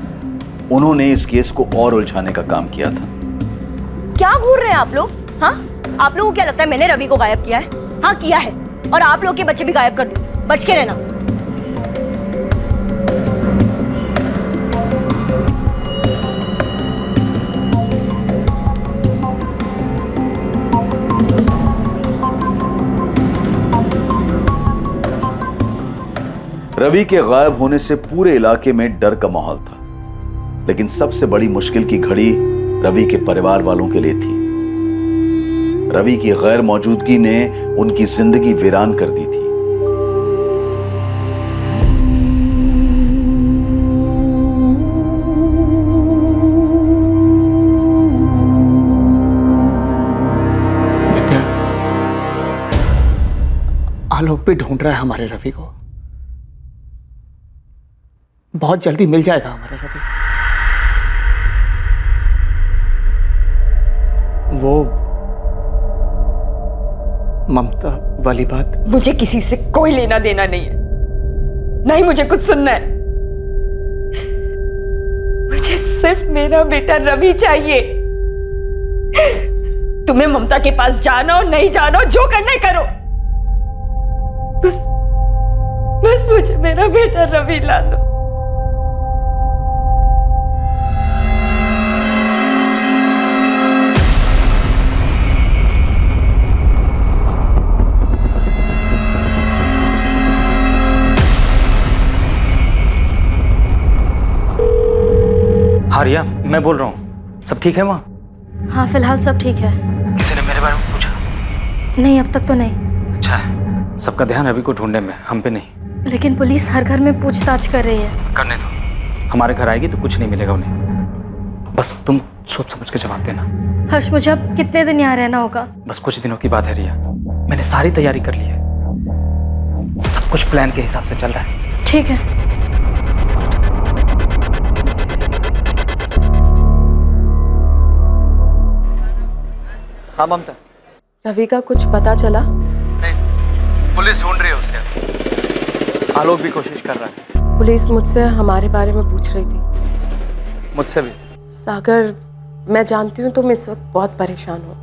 उन्होंने इस केस को और उलझाने का काम किया था। क्या घूर रहे हैं आप लोग? हाँ, आप लोगों को क्या लगता है मैंने रवि को गायब किया है? हाँ किया है, और आप लोग के बच्चे भी गायब कर दूं। बच के रहना। रवि के गायब होने से पूरे इलाके में डर का माहौल था, लेकिन सबसे बड़ी मुश्किल की घड़ी रवि के परिवार वालों के लिए थी। रवि की गैर मौजूदगी ने उनकी जिंदगी वीरान कर दी थी। विद्या, आलोक भी ढूंढ रहा है हमारे रवि को। बहुत जल्दी मिल जाएगा हमारा रवि। वो ममता वाली बात, मुझे किसी से कोई लेना देना नहीं है, नहीं मुझे कुछ सुनना है। मुझे सिर्फ मेरा बेटा रवि चाहिए। तुम्हें ममता के पास जाना हो नहीं जाना हो, जो करना है करो, बस मुझे मेरा बेटा रवि ला दो। हाँ रिया, मैं बोल रहा हूँ। सब ठीक है वहाँ? हाँ फिलहाल सब ठीक है। किसी ने मेरे बारे में पूछा? नहीं, अब तक तो नहीं। अच्छा है, सबका ध्यान रवि को ढूंढने में, हम पे नहीं। लेकिन पुलिस हर घर में पूछताछ कर रही है। करने दो, हमारे घर आएगी तो कुछ नहीं मिलेगा उन्हें। बस तुम सोच समझ के जवाब देना। हर्ष, मुझे अब कितने दिन यहाँ रहना होगा? बस कुछ दिनों की बात है रिया, मैंने सारी तैयारी कर ली है। सब कुछ प्लान के हिसाब से चल रहा है। ठीक है। हाँ ममता, रवि का कुछ पता चला? नहीं, पुलिस ढूंढ रही है उसे। आलोक भी कोशिश कर रहा है। पुलिस मुझसे हमारे बारे में पूछ रही थी। मुझसे भी। सागर, मैं जानती हूँ तुम इस वक्त बहुत परेशान हो,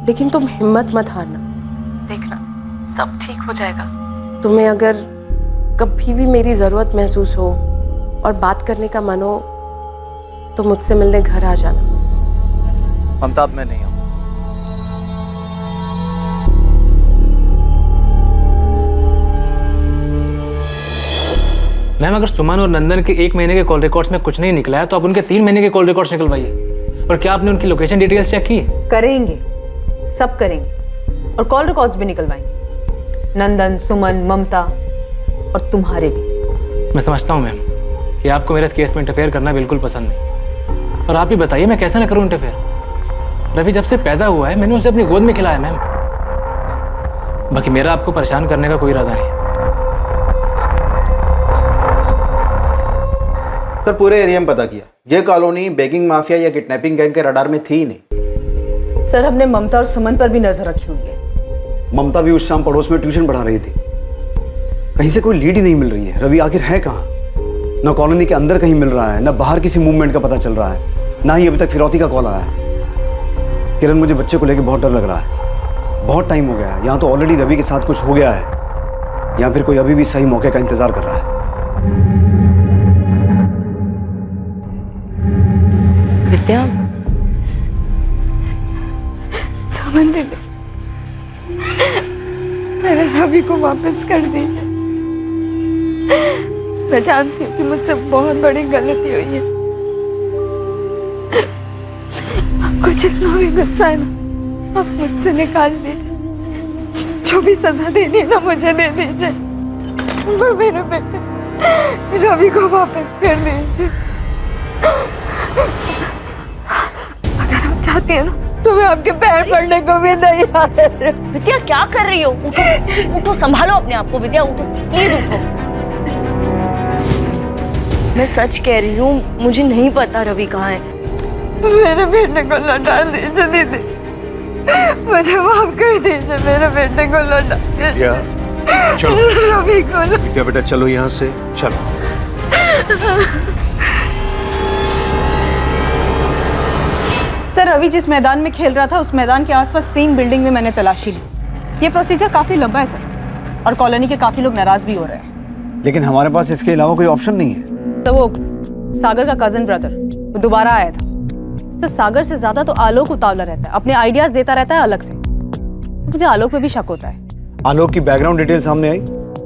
लेकिन तुम हिम्मत मत हारना। देखना सब ठीक हो जाएगा। तुम्हें अगर कभी भी मेरी ज़रूरत महसूस हो और बात करने का मन हो तो मुझसे मिलने घर आ जाना। ममता, अब मैं नहीं हूँ। मैम, अगर सुमन और नंदन के 1 महीने के कॉल रिकॉर्ड्स में कुछ नहीं निकला है तो आप उनके 3 महीने के कॉल रिकॉर्ड्स निकलवाइए। और क्या आपने उनकी लोकेशन डिटेल्स चेक की? करेंगे, सब करेंगे, और कॉल रिकॉर्ड्स भी निकलवाएंगे। नंदन, सुमन, ममता और तुम्हारे भी। मैं समझता हूँ मैम कि आपको मेरे इस केस में इंटरफेयर करना बिल्कुल पसंद नहीं, और आप ही बताइए मैं कैसे ना करूँ इंटरफेयर। रवि जब से पैदा हुआ है मैंने उसे अपनी गोद में खिलाया मैम। बाकी मेरा आपको परेशान करने का कोई इरादा नहीं। सर पूरे एरिया में पता किया, ये कॉलोनी बेगिंग माफिया या किडनैपिंग गैंग के रडार में थी ही नहीं। सर हमने ममता और सुमन पर भी नजर रखी हुई है। ममता भी उस शाम पड़ोस में ट्यूशन पढ़ा रही थी। कहीं से कोई लीड ही नहीं मिल रही है। रवि आखिर है कहाँ? ना कॉलोनी के अंदर कहीं मिल रहा है, ना बाहर किसी मूवमेंट का पता चल रहा है, ना ही अभी तक फिरौती का कॉल आया है। किरण, मुझे बच्चे को लेकर बहुत डर लग रहा है। बहुत टाइम हो गया है। यहाँ तो ऑलरेडी रवि के साथ कुछ हो गया है, या फिर कोई अभी भी सही मौके का इंतजार कर रहा है। विद्या, सामान दे दे, मेरे रवि को वापस कर दीजिए। मैं जानती हूँ कि मुझसे बहुत बड़ी गलती हुई है। आपको जितना भी गुस्सा है ना, आप मुझसे निकाल दीजिए। जो भी सजा देनी है ना, मुझे दे दीजिए। वो मेरे बेटे रवि को वापस कर दीजिए। अगर आप चाहती हैं ना, तो मैं आपके पैर पड़ने को भी नहीं आ रही। विद्या क्या कर रही हो? उठो, उठो, संभालो अपने आप को। विद्या उठो, प्लीज उठो। मैं सच कह रही हूँ, मुझे नहीं पता रवि कहाँ है। मेरे बेटे को लौटा दीजिए दीदी, मुझे माफ कर दीजिए। मेरे बेटे को लौटा दीजिए। चलो रवि को विद्या बेटा, चलो यहाँ से चलो। सर रवि जिस मैदान में खेल रहा था, उस मैदान के आसपास 3 बिल्डिंग में मैंने तलाशी ली। ये प्रोसीजर काफी लंबा है सर, और कॉलोनी के काफी लोग नाराज भी हो रहे हैं। लेकिन हमारे पास इसके अलावा कोई ऑप्शन नहीं है। सर वो सागर का कजन ब्रदर वो दोबारा आया था। सर सागर से ज्यादा तो आलोक उतावला रहता है, अपने आइडियाज देता रहता है अलग से। मुझे आलोक पे भी शक होता है। आलोक की बैकग्राउंड डिटेल सामने आई?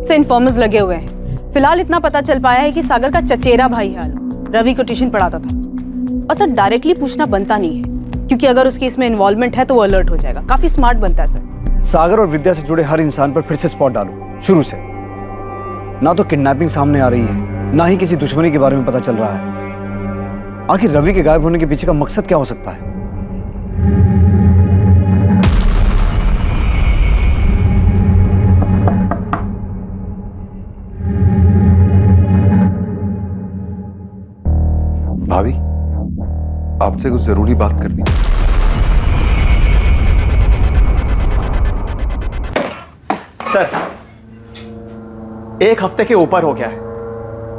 से इन्फॉर्मर्स लगे हुए हैं। फिलहाल इतना पता चल पाया है कि सागर का चचेरा भाई है आलोक, रवि को ट्यूशन पढ़ाता था। और सर डायरेक्टली पूछना बनता नहीं है, क्योंकि अगर उसकी इसमें इन्वॉल्वमेंट है तो वो अलर्ट हो जाएगा। काफी स्मार्ट बनता है सर। सागर और विद्या से जुड़े हर इंसान पर फिर से स्पॉट डालो शुरू से। ना तो किडनैपिंग सामने आ रही है, ना ही किसी दुश्मनी के बारे में पता चल रहा है। आखिर रवि के गायब होने के पीछे का मकसद क्या हो सकता है? भाभी, आपसे कुछ जरूरी बात करनी है। सर, 1 हफ्ते के ऊपर हो गया है,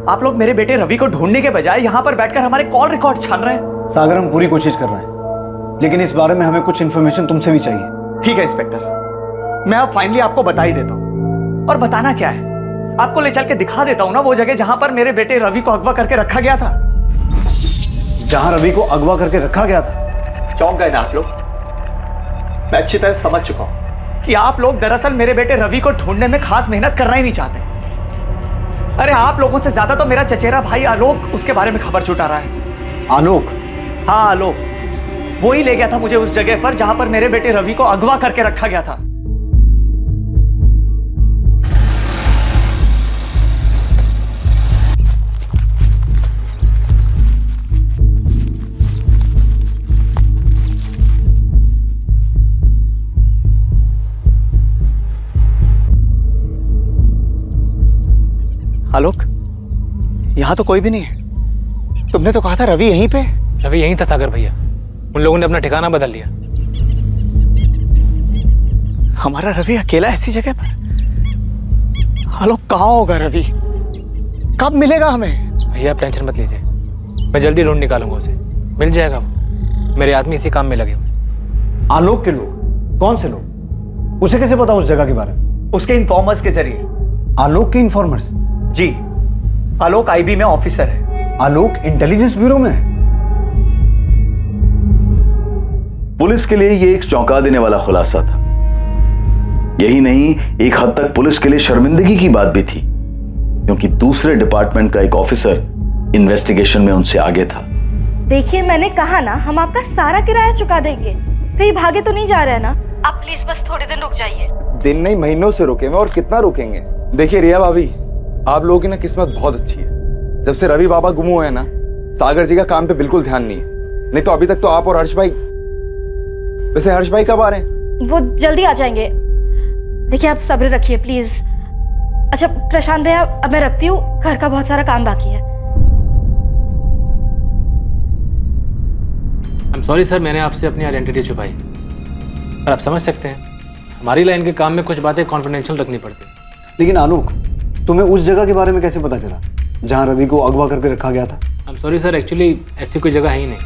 आप लोग मेरे बेटे रवि को ढूंढने के बजाय यहाँ पर बैठकर हमारे कॉल रिकॉर्ड छान रहे हैं। सागर, हम पूरी कोशिश कर रहे हैं, लेकिन इस बारे में हमें कुछ इन्फॉर्मेशन तुमसे भी चाहिए। ठीक है इंस्पेक्टर, मैं अब फाइनली आपको बता ही देता हूँ। और बताना क्या है, आपको ले चल के दिखा देता हूँ ना वो जगह जहां पर मेरे बेटे रवि को अगवा करके रखा गया था। जहां रवि को अगवा करके रखा गया था? चौंक गए ना आप लोग? मैं अच्छी तरह समझ चुका हूं कि आप लोग दरअसल मेरे बेटे रवि को ढूंढने में खास मेहनत करना ही नहीं चाहते। अरे आप लोगों से ज्यादा तो मेरा चचेरा भाई आलोक उसके बारे में खबर छुटा रहा है। आलोक? हाँ आलोक, वो ही ले गया था मुझे उस जगह पर जहां पर मेरे बेटे रवि को अगवा करके रखा गया था। आलोक, यहाँ तो कोई भी नहीं है। तुमने तो कहा था रवि यहीं पे। रवि यहीं था सागर भैया, उन लोगों ने अपना ठिकाना बदल लिया। हमारा रवि अकेला ऐसी जगह पर? आलोक कहाँ होगा रवि? कब मिलेगा हमें? भैया आप टेंशन मत लीजिए, मैं जल्दी ढूंढ निकालूंगा उसे, मिल जाएगा वो। मेरे आदमी इसी काम में लगे हुए। आलोक के लोग? कौन से लोग? उसे कैसे पता उस जगह के बारे में? उसके इन्फॉर्मर्स के जरिए। आलोक के इन्फॉर्मर्स? जी, आलोक आईबी में ऑफिसर है। आलोक इंटेलिजेंस ब्यूरो में है? पुलिस के लिए ये एक चौंका देने वाला खुलासा था। यही नहीं, एक हद तक पुलिस के लिए शर्मिंदगी की बात भी थी, क्योंकि दूसरे डिपार्टमेंट का एक ऑफिसर इन्वेस्टिगेशन में उनसे आगे था। देखिए मैंने कहा ना, हम आपका सारा किराया चुका देंगे। कहीं भागे तो नहीं जा रहे हैं ना? आप प्लीज बस थोड़े दिन रुक जाइए। दिन नहीं, महीनों से रुके हुए, और कितना रुकेंगे। देखिए रिया भाभी, आप लोगों की ना किस्मत बहुत अच्छी है। जब से रवि बाबा गुम हुए हैं ना, सागर जी का काम पे बिल्कुल ध्यान नहीं है। नहीं तो अभी तक तो आप और हर्ष भाई। वैसे हर्ष भाई कब आ रहे हैं? वो जल्दी आ जाएंगे। देखिए आप सब्र रखिए प्लीज। अच्छा प्रशांत भैया, अब मैं रखती हूँ, घर का बहुत सारा काम बाकी है। सॉरी सर, मैंने आपसे अपनी आइडेंटिटी छुपाई। पर आप समझ सकते हैं, हमारी लाइन के काम में कुछ बातें कॉन्फिडेंशियल रखनी पड़ती है। लेकिन आलोक, तुम्हें उस जगह के बारे में कैसे पता चला जहां रवि को अगवा करके रखा गया था? I am sorry sir, actually ऐसी कोई जगह है ही नहीं।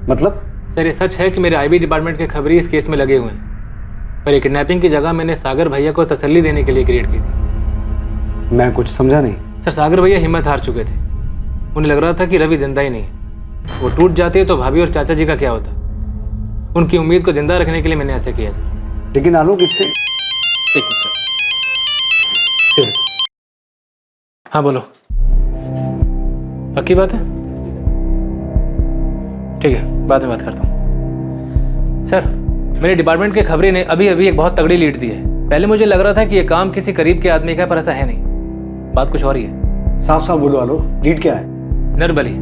मतलब? सर ये सच है कि मेरे आईबी डिपार्टमेंट के खबरी इस केस में लगे हुए हैं, पर ये किडनैपिंग की जगह मैंने सागर भैया को तसल्ली देने के लिए क्रिएट की थी। मैं कुछ समझा नहीं। सर सागर भैया हिम्मत हार चुके थे, उन्हें लग रहा था कि रवि जिंदा ही नहीं है। वो टूट जाते तो भाभी और चाचा जी का क्या होता। उनकी उम्मीद को जिंदा रखने के लिए मैंने ऐसा किया सर। लेकिन आलोक, इससे एक मिनट सर। ठीक है सर। हाँ बोलो, पक्की बात है? ठीक है, बाद में बात करता हूँ। सर मेरे डिपार्टमेंट के खबरी ने अभी अभी एक बहुत तगड़ी लीड दी है। पहले मुझे लग रहा था कि ये काम किसी करीब के आदमी का है, पर ऐसा है नहीं। बात कुछ और ही है। साफ साफ बोलो आलोक, लीड क्या है? नरबली।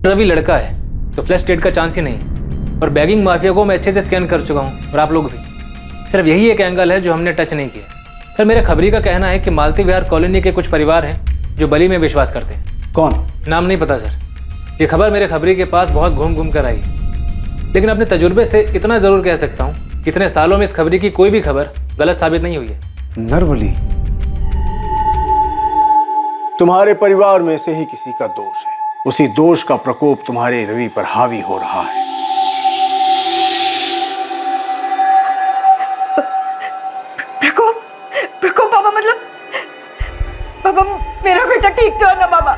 रवि लड़का है तो फ्लैश डेट का चांस ही नहीं। और बैगिंग माफिया को मैं अच्छे से स्कैन कर चुका हूँ, और आप लोग भी। सिर्फ यही एक एंगल है जो हमने टच नहीं किया। सर मेरे खबरी का कहना है कि मालती विहार कॉलोनी के कुछ परिवार हैं जो बलि में विश्वास करते हैं। कौन? नाम नहीं पता सर। ये खबर मेरे खबरी के पास बहुत घूम घूम कर आई, लेकिन अपने तजुर्बे से इतना जरूर कह सकता हूँ कि इतने सालों में इस खबरी की कोई भी खबर गलत साबित नहीं हुई है। नरबली? तुम्हारे परिवार में से ही किसी का दोष है। उसी दोष का प्रकोप तुम्हारे रवि पर हावी हो रहा है। प्रकोप बाबा, मतलब बाबा मेरा बेटा ठीक तो है ना बाबा?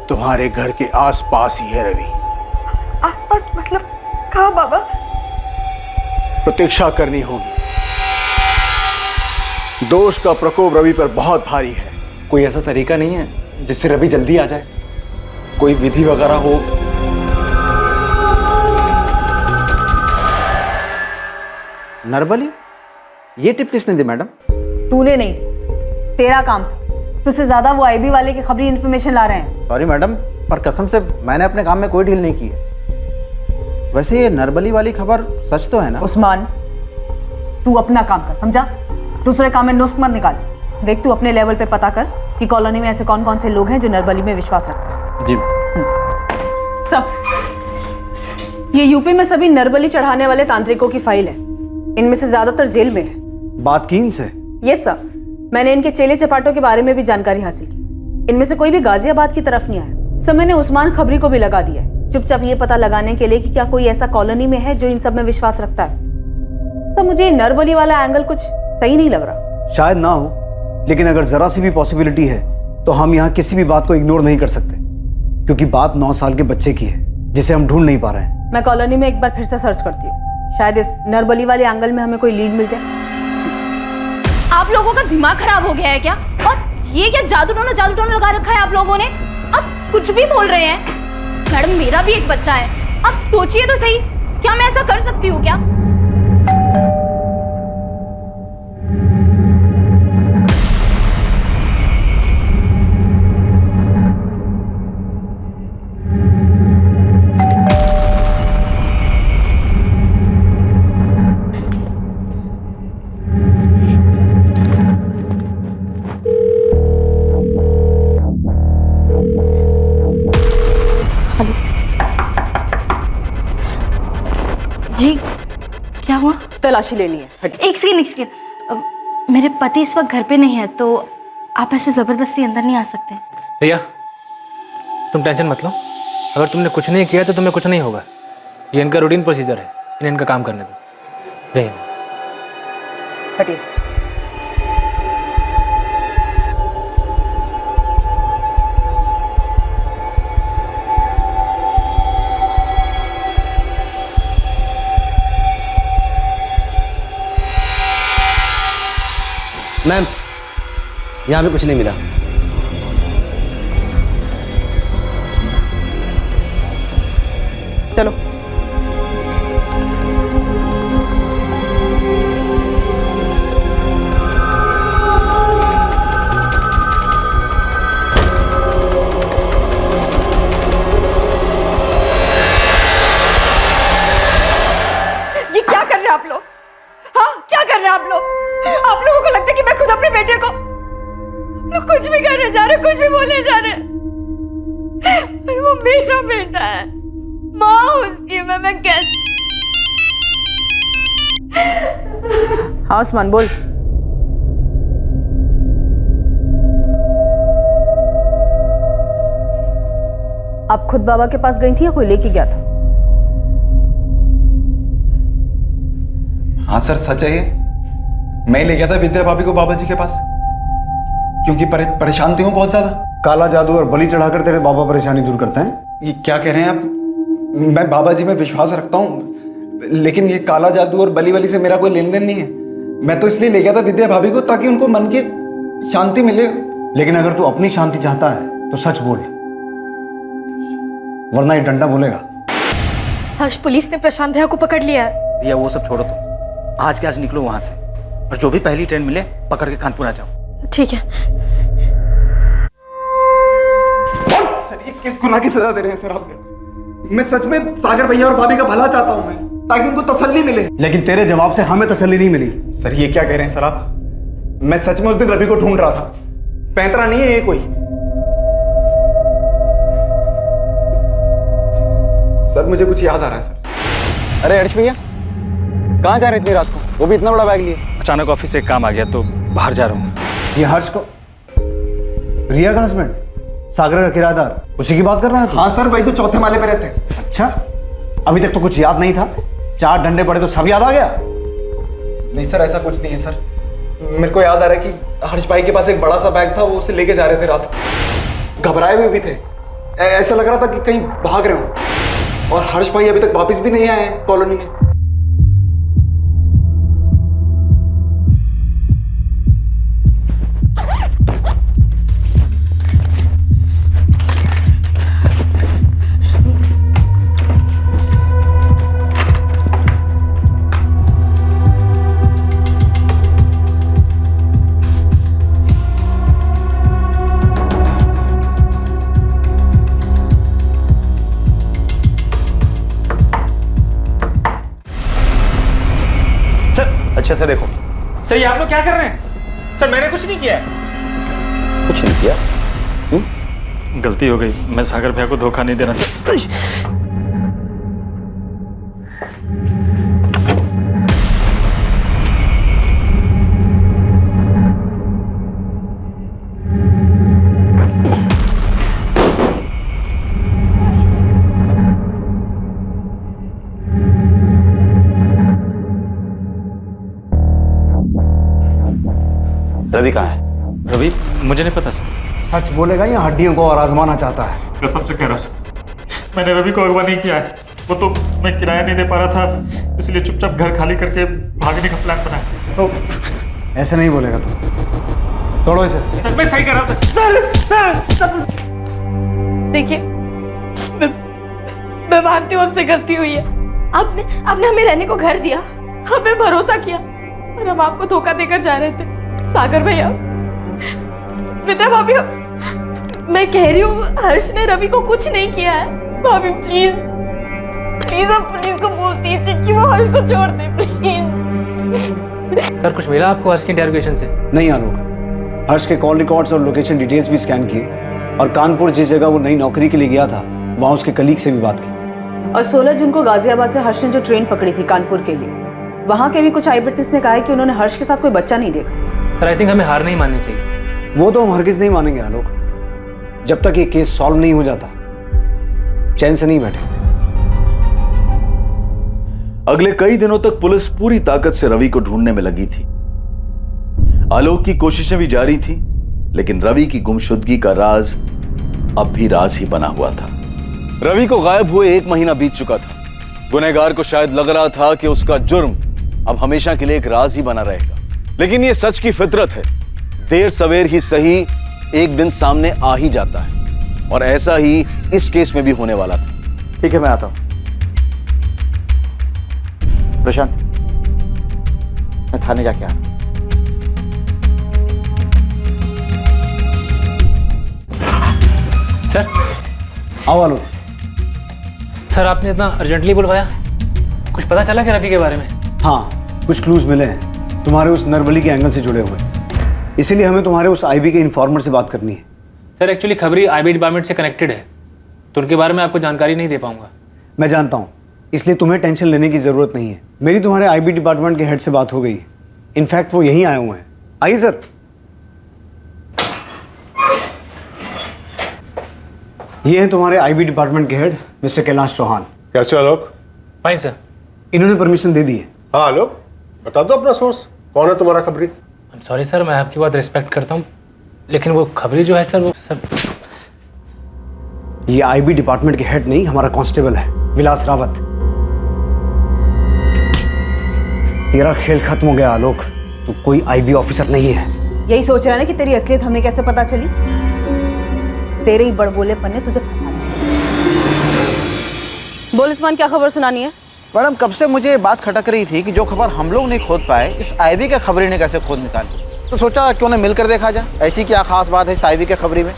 तुम्हारे घर के आसपास ही है रवि। आसपास मतलब कहाँ बाबा? प्रतीक्षा करनी होगी। दोष का प्रकोप रवि पर बहुत भारी है। कोई ऐसा तरीका नहीं है जिससे रवि जल्दी आ जाए? कोई विधि वगैरह हो? नरबली, ये टिप किसने दी मैडम? तूने नहीं, तेरा काम था। तुझसे ज्यादा वो आईबी वाले की खबरी इंफॉर्मेशन ला रहे हैं। सॉरी मैडम, पर कसम से मैंने अपने काम में कोई ढील नहीं की है। वैसे ये नरबली वाली खबर सच तो है ना? उस्मान, तू अपना काम कर, समझा? दूसरे काम में नुस्ख मत निकाल। देख तू अपने लेवल पे पता कर कि कॉलोनी में ऐसे कौन कौन से लोग हैं जो नरबली में विश्वास रखते हैं। जी। सब ये यूपी में सभी नरबली चढ़ाने वाले तांत्रिकों की फाइल है। इनमें से ज्यादातर जेल में है। बात की इनसे? यस सर, मैंने इनके चेले चपाटों के बारे में भी जानकारी हासिल की। इनमें से कोई भी गाजियाबाद की तरफ नहीं आया। सर मैंने उस्मान खबरी को भी लगा दिया है, चुपचाप ये पता लगाने के लिए कि क्या कोई ऐसा कॉलोनी में है जो इन सब में विश्वास रखता है। सर मुझे नरबली वाला एंगल कुछ सही नहीं लग रहा। शायद ना हो, लेकिन अगर जरा सी भी पॉसिबिलिटी है तो हम यहाँ किसी भी बात को इग्नोर नहीं कर सकते, क्योंकि बात 9 साल के बच्चे की है जिसे हम ढूंढ नहीं पा रहे हैं। मैं कॉलोनी में एक बार फिर से सर्च करती हूँ, शायद इस नरबली वाले एंगल में हमें कोई लीड मिल जाए। आप लोगों का दिमाग खराब हो गया है क्या? और ये क्या जादू टोना लगा रखा है आप लोगों ने? आप कुछ भी बोल रहे हैं। मैडम मेरा भी एक बच्चा है, आप सोचिए तो सही, क्या मैं ऐसा कर सकती हूँ क्या? जी क्या हुआ? तलाशी लेनी है। एक सेकंड, मेरे पति इस वक्त घर पे नहीं है, तो आप ऐसे जबरदस्ती अंदर नहीं आ सकते। भैया तुम टेंशन मत लो, अगर तुमने कुछ नहीं किया तो तुम्हें कुछ नहीं होगा। ये इनका रूटीन प्रोसीजर है, इन्हें इनका काम करने दो। जय हिंद। हटिए। मैम, यहाँ पे कुछ नहीं मिला। चलो। ये क्या कर रहे हैं आप लोग? हाँ क्या कर रहे हैं आप लोग? आप लोगों को लगता है कि मैं खुद अपने बेटे को कुछ भी करने जा रहे, कुछ भी बोलने जा रहे, पर वो मेरा बेटा है। माँ उसकी मैं कैसे। हाँ उस्मान बोल। आप खुद बाबा के पास गई थी या कोई लेके गया था? हाँ सर, सच है ये। मैं ले गया था विद्या भाभी को बाबा जी के पास, क्योंकि परेशान थी हूँ बहुत ज्यादा। काला जादू और बलि चढ़ाकर तेरे बाबा परेशानी दूर करते हैं? ये क्या कह रहे हैं आप? मैं बाबा जी में विश्वास रखता हूँ, लेकिन ये काला जादू और बलि वली से मेरा कोई लेन देन नहीं है। मैं तो इसलिए ले गया था विद्या भाभी को, ताकि उनको मन की शांति मिले। लेकिन अगर तू अपनी शांति चाहता है तो सच बोल, वरना ये डंडा बोलेगा। हर्ष, पुलिस ने प्रशांत भैया को पकड़ लिया है। भैया वो सब छोड़ो, तो आज के आज निकलो वहां से, और जो भी पहली ट्रेन मिले पकड़ के कानपुर आ जाओ। ठीक है। सर ये किस गुनाह की सजा दे रहे हैं सर आप? मैं सच में सागर भैया और भाभी का भला चाहता हूं मैं, ताकि उनको तसल्ली मिले। लेकिन तेरे जवाब से हमें तसल्ली नहीं मिली। सर ये क्या कह रहे हैं सर आप? मैं सच में उस दिन रवि को ढूंढ रहा था, पैंतरा नहीं है ये कोई। सर मुझे कुछ याद आ रहा है सर। अरे हर्ष भैया, कहाँ जा रहे इतनी रात को, वो भी इतना बड़ा बैग लिए? अचानक ऑफिस से एक काम आ गया तो बाहर जा रहा हूँ। ये हर्ष को, रिया का हस्बैंड, सागर का किराएदार, उसी की बात कर रहा है? हाँ सर, वही तो चौथे माले पे रहते हैं। अच्छा, अभी तक तो कुछ याद नहीं था, 4 डंडे पड़े तो सब याद आ गया? नहीं सर, ऐसा कुछ नहीं है सर। मेरे को याद आ रहा है कि हर्ष भाई के पास एक बड़ा सा बैग था, वो उसे लेके जा रहे थे रात को। घबराए हुए भी थे, ऐसा लग रहा था कि कहीं भाग रहे हो। और हर्ष भाई अभी तक वापस भी नहीं आए हैं कॉलोनी में। अच्छे से देखो। सर ये आप लोग क्या कर रहे हैं? सर मैंने कुछ नहीं किया है। कुछ नहीं किया? गलती हो गई, मैं सागर भैया को धोखा नहीं देना चाहता। रवि कहाँ है? रवि मुझे नहीं पता सर। सच बोलेगा या हड्डियों को और आजमाना चाहता है? कसम से कह रहा हूँ सर, मैंने रवि को अगवा नहीं किया है। वो तो मैं किराया नहीं दे पा रहा था, इसलिए चुपचाप घर खाली करके भागने का प्लान बनाया। तो ऐसे नहीं बोलेगा तू, तोड़ो इसे। सर मैं सही कर रहा हूँ सर। देखिए, मैं मानती हूँ हमसे गलती हुई है। आपने हमें रहने को घर दिया, हमें भरोसा किया, और हम आपको धोखा देकर जा रहे थे। सागर भैया, विद्या भाभी, मैं कह रही हूँ हर्ष ने रवि को कुछ नहीं किया है। भाभी प्लीज प्लीज आप पुलिस को बोल दीजिए कि वो हर्ष को छोड़ दे प्लीज। सर कुछ मिला आपको हर्ष के इंटरोगेशन से? नहीं आलोक, हर्ष के कॉल रिकॉर्ड्स और लोकेशन डिटेल्स भी स्कैन किए, और कानपुर जिस जगह वो नई नौकरी के लिए गया था वहाँ उसके कलीग से भी बात की। और 16 जून को गाजियाबाद से हर्ष ने जो ट्रेन पकड़ी थी कानपुर के लिए, वहाँ के भी कुछ आई विटनेस ने कहा है कि उन्होंने हर्ष के साथ कोई बच्चा नहीं देखा। सर आई थिंक हमें हार नहीं माननी चाहिए। वो तो हम हरगिज नहीं मानेंगे आलोक, जब तक ये केस सॉल्व नहीं हो जाता चैन से नहीं बैठे। अगले कई दिनों तक पुलिस पूरी ताकत से रवि को ढूंढने में लगी थी। आलोक की कोशिशें भी जारी थी, लेकिन रवि की गुमशुदगी का राज अब भी राज ही बना हुआ था। रवि को गायब हुए 1 महीना बीत चुका था। गुनहगार को शायद लग रहा था कि उसका जुर्म अब हमेशा के लिए एक राज ही बना रहेगा, लेकिन यह सच की फितरत है, देर सवेर ही सही एक दिन सामने आ ही जाता है, और ऐसा ही इस केस में भी होने वाला था। ठीक है, मैं आता हूं। प्रशांत, मैं थाने जाके आ। सर आओ आलोक। सर आपने इतना अर्जेंटली बुलवाया, कुछ पता चला क्या रवि के बारे में? हाँ, कुछ क्लूज मिले हैं तुम्हारे उस नरबली के एंगल से जुड़े हुए, इसीलिए हमें तुम्हारे उस आईबी के इन्फॉर्मर से बात करनी है। सर एक्चुअली खबरी आईबी डिपार्टमेंट से कनेक्टेड है, तो उनके बारे में आपको जानकारी नहीं दे पाऊंगा। मैं जानता हूँ, इसलिए तुम्हें टेंशन लेने की ज़रूरत नहीं है। मेरी तुम्हारे आईबी डिपार्टमेंट के हेड से बात हो गई है। इनफैक्ट वो यहीं आए हुए हैं। आइए सर। ये हैं तुम्हारे आईबी डिपार्टमेंट के हेड मिस्टर कैलाश चौहान। कैसे आलोक? Fine sir. इन्होंने परमिशन दे दी है। हाँ आलोक, बता दो अपना सोर्स, कौन है तुम्हारा खबरी? सॉरी सर, मैं आपकी बात रिस्पेक्ट करता हूँ, लेकिन वो खबरी जो है सर, वो सर ये आईबी डिपार्टमेंट के हेड नहीं, हमारा कांस्टेबल है विलास रावत। तेरा खेल खत्म हो गया आलोक, तू कोई आईबी ऑफिसर नहीं है। यही सोच रहा है ना कि तेरी असलियत हमें कैसे पता चली? तेरे ही बड़बोलेपन ने तुझे फंसा दिया। बोल उस्मान, क्या खबर सुनानी है? मैडम, कब से मुझे ये बात खटक रही थी कि जो खबर हम लोग नहीं खोद पाए, इस आईबी के खबरी ने कैसे खोद निकाली। तो सोचा क्यों ना मिलकर देखा जाए, ऐसी क्या खास बात है इस आईबी के खबरी में।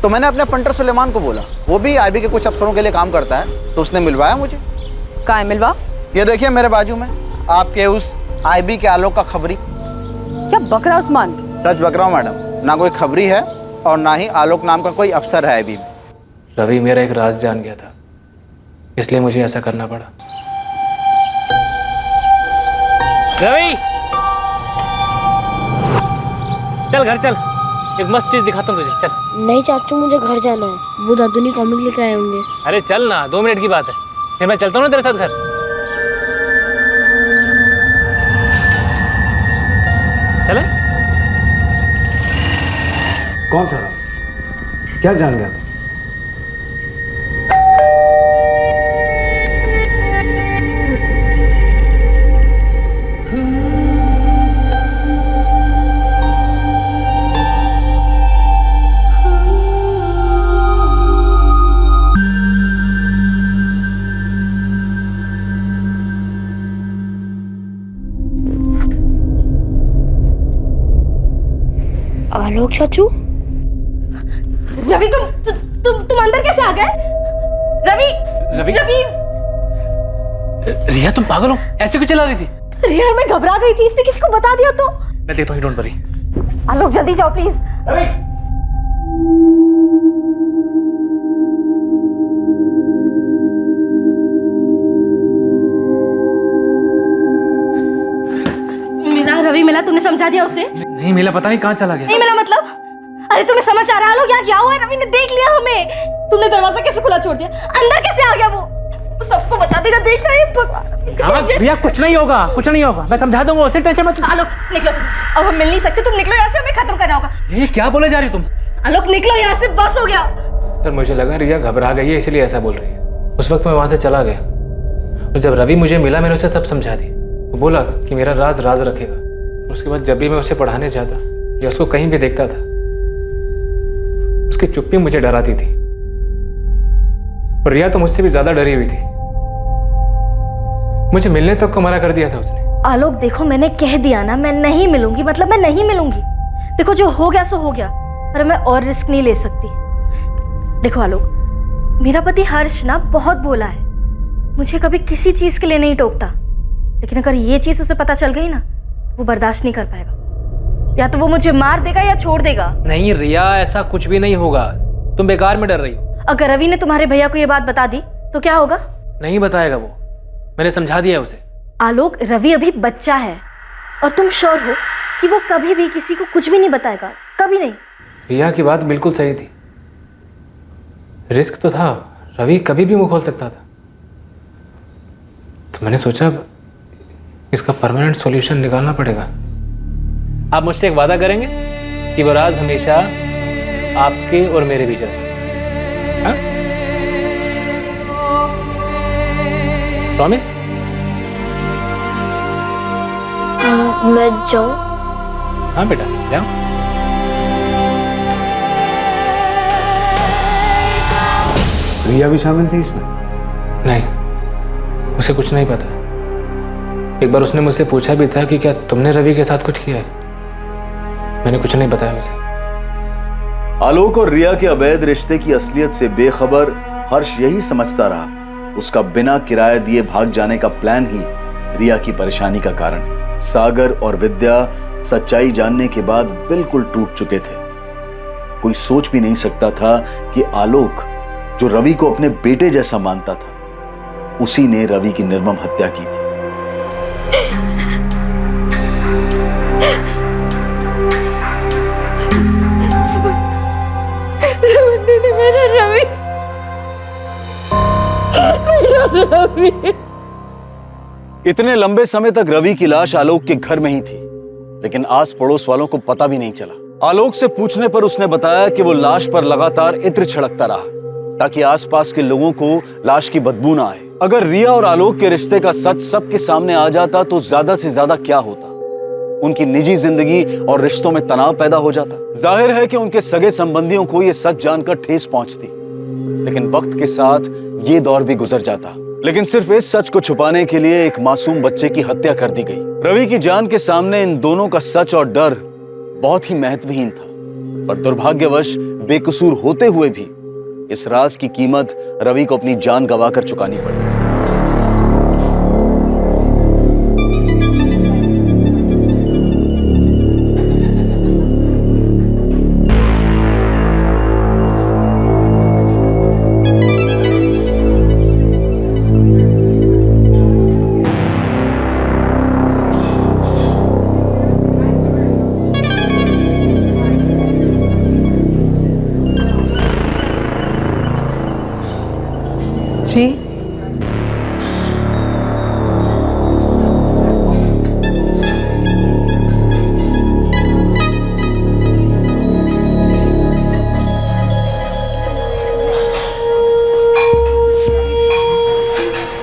तो मैंने अपने पंटर सुलेमान को बोला, वो भी आईबी के कुछ अफसरों के लिए काम करता है, तो उसने मिलवाया मुझे। कहाँ है मिलवा? ये देखिए मेरे बाजू में, आपके उस आईबी के आलोक का खबरी। क्या बक रहा उस्मान? सच बक रहा हूँ मैडम, ना कोई खबरी है और ना ही आलोक नाम का कोई अफसर है आईबी में। रवि मेरा एक राज जान गया था, इसलिए मुझे ऐसा करना पड़ा। रवि, चल घर चल, एक मस्त चीज दिखाता हूँ तुझे, चल। नहीं चाचू, मुझे घर जाना है, वो दादू ने कॉमिक लेकर आए होंगे। अरे चल ना, 2 मिनट की बात है, फिर मैं चलता हूँ ना तेरे साथ घर। चले? कौन सा रावत? क्या जान गया था? आलोक चाचू? रवि, तुम अंदर कैसे आ गए? रवि, रवि, रवि, रिया तुम पागल हो, ऐसे क्यों चला रही थी? रिया, मैं घबरा गई थी, इसने किसी को बता दिया तो। मैं देखता हूँ, डोंट वरी। आलोक जल्दी जाओ प्लीज। रवि, मिला रवि, मिला? तुमने समझा दिया उसे? नहीं मिला, पता नहीं कहाँ चला गया। नहीं मिला मतलब? अरे तुम्हें समझ आ रहा है आलोक, यहाँ क्या हुआ है? रवि ने देख लिया हमें। तुमने दरवाजा कैसे खुला छोड़ दिया? अंदर कैसे आ गया वो? सबको बता देगा, देख रहा है। रिया कुछ नहीं होगा, कुछ नहीं होगा, मैं समझा दूंगा उसे, टेंशन मत। आलोक निकलो तुम, अब हम मिल नहीं सकते, तुम निकलो यहाँ से, हमें खत्म करना होगा। ये क्या बोले जा रही तुम? आलोक निकलो यहाँ से, बस हो गया। सर मुझे लगा रिया घबरा गई है, इसलिए ऐसा बोल रही है। उस वक्त मैं वहां से चला गया और जब रवि मुझे मिला, मैंने उसे सब समझा दी। वो बोला कि मेरा राज राज रखेगा। उसके बाद जब भी मैं उसे पढ़ाने जाता या उसको कहीं भी देखता था, उसकी चुप्पी मुझे डराती थी। और रिया तो मुझसे भी ज्यादा डरी हुई थी, मुझे मिलने तक को मना कर दिया था उसने। आलोक देखो, मैंने कह दिया ना, मैं नहीं मिलूंगी, मतलब मैं नहीं मिलूंगी। देखो जो हो गया सो हो गया, पर मैं और रिस्क नहीं ले सकती। देखो आलोक, मेरा पति हर्ष ना बहुत बोला है, मुझे कभी किसी चीज के लिए नहीं टोकता, लेकिन अगर ये चीज उसे पता चल गई ना, वो बर्दाश्त नहीं कर पाएगा। या तो वो मुझे मार देगा या छोड़ देगा। नहीं रिया, ऐसा कुछ भी नहीं होगा, तुम बेकार में डर रही हो। अगर रवि ने तुम्हारे भैया को ये बात बता दी तो क्या होगा? नहीं बताएगा वो, मैंने समझा दिया उसे। आलोक, रवि अभी बच्चा है और तुम श्योर हो कि वो कभी भी किसी को कुछ भी नहीं बताएगा? कभी नहीं। रिया की बात बिल्कुल सही थी, रिस्क तो था, रवि कभी भी मुंह खोल सकता था। तो मैंने सोचा इसका परमानेंट सॉल्यूशन निकालना पड़ेगा। आप मुझसे एक वादा करेंगे कि वो राज हमेशा आपके और मेरे बीच रहे? हाँ? प्रॉमिस? मैं जाऊं? हाँ बेटा जाओ। रिया भी शामिल थी इसमें? नहीं, उसे कुछ नहीं पता। एक बार उसने मुझसे पूछा भी था कि क्या तुमने रवि के साथ कुछ किया है, मैंने कुछ नहीं बताया उसे। आलोक और रिया के अवैध रिश्ते की असलियत से बेखबर हर्ष यही समझता रहा उसका बिना किराया दिए भाग जाने का प्लान ही रिया की परेशानी का कारण है। सागर और विद्या सच्चाई जानने के बाद बिल्कुल टूट चुके थे। कोई सोच भी नहीं सकता था कि आलोक, जो रवि को अपने बेटे जैसा मानता था, उसी ने रवि की निर्मम हत्या की थी। मेरा रवि, मेरा रवि। इतने लंबे समय तक रवि की लाश आलोक के घर में ही थी, लेकिन आस पड़ोस वालों को पता भी नहीं चला। आलोक से पूछने पर उसने बताया कि वो लाश पर लगातार इत्र छिड़कता रहा ताकि आसपास के लोगों को लाश की बदबू ना आए। अगर रिया और आलोक के रिश्ते का सच सबके सामने आ जाता तो ज्यादा से ज्यादा क्या होता, उनकी निजी जिंदगी और रिश्तों में तनाव पैदा हो जाता। जाहिर है कि उनके सगे संबंधियों को यह सच जानकर ठेस पहुंचती, लेकिन वक्त के साथ ये दौर भी गुजर जाता। लेकिन सिर्फ इस सच को छुपाने के लिए एक मासूम बच्चे की हत्या कर दी गई। रवि की जान के सामने इन दोनों का सच और डर बहुत ही महत्वहीन था, पर दुर्भाग्यवश बेकसूर होते हुए भी इस राज की कीमत रवि को अपनी जान गंवाकर चुकानी पड़ी। जी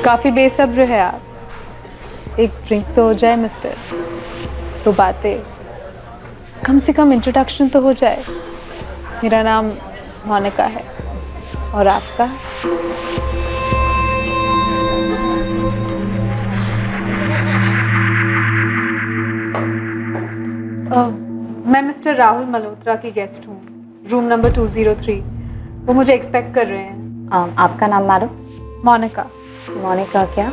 काफी बेसब्र है आप। एक ड्रिंक तो हो जाए मिस्टर, तो बातें, कम से कम इंट्रोडक्शन तो हो जाए। मेरा नाम मोनिका है और आपका? मैं मिस्टर राहुल मल्होत्रा की गेस्ट हूँ, रूम नंबर 203। वो मुझे एक्सपेक्ट कर रहे हैं। आपका नाम मैडम? मोनिका। मोनिका क्या?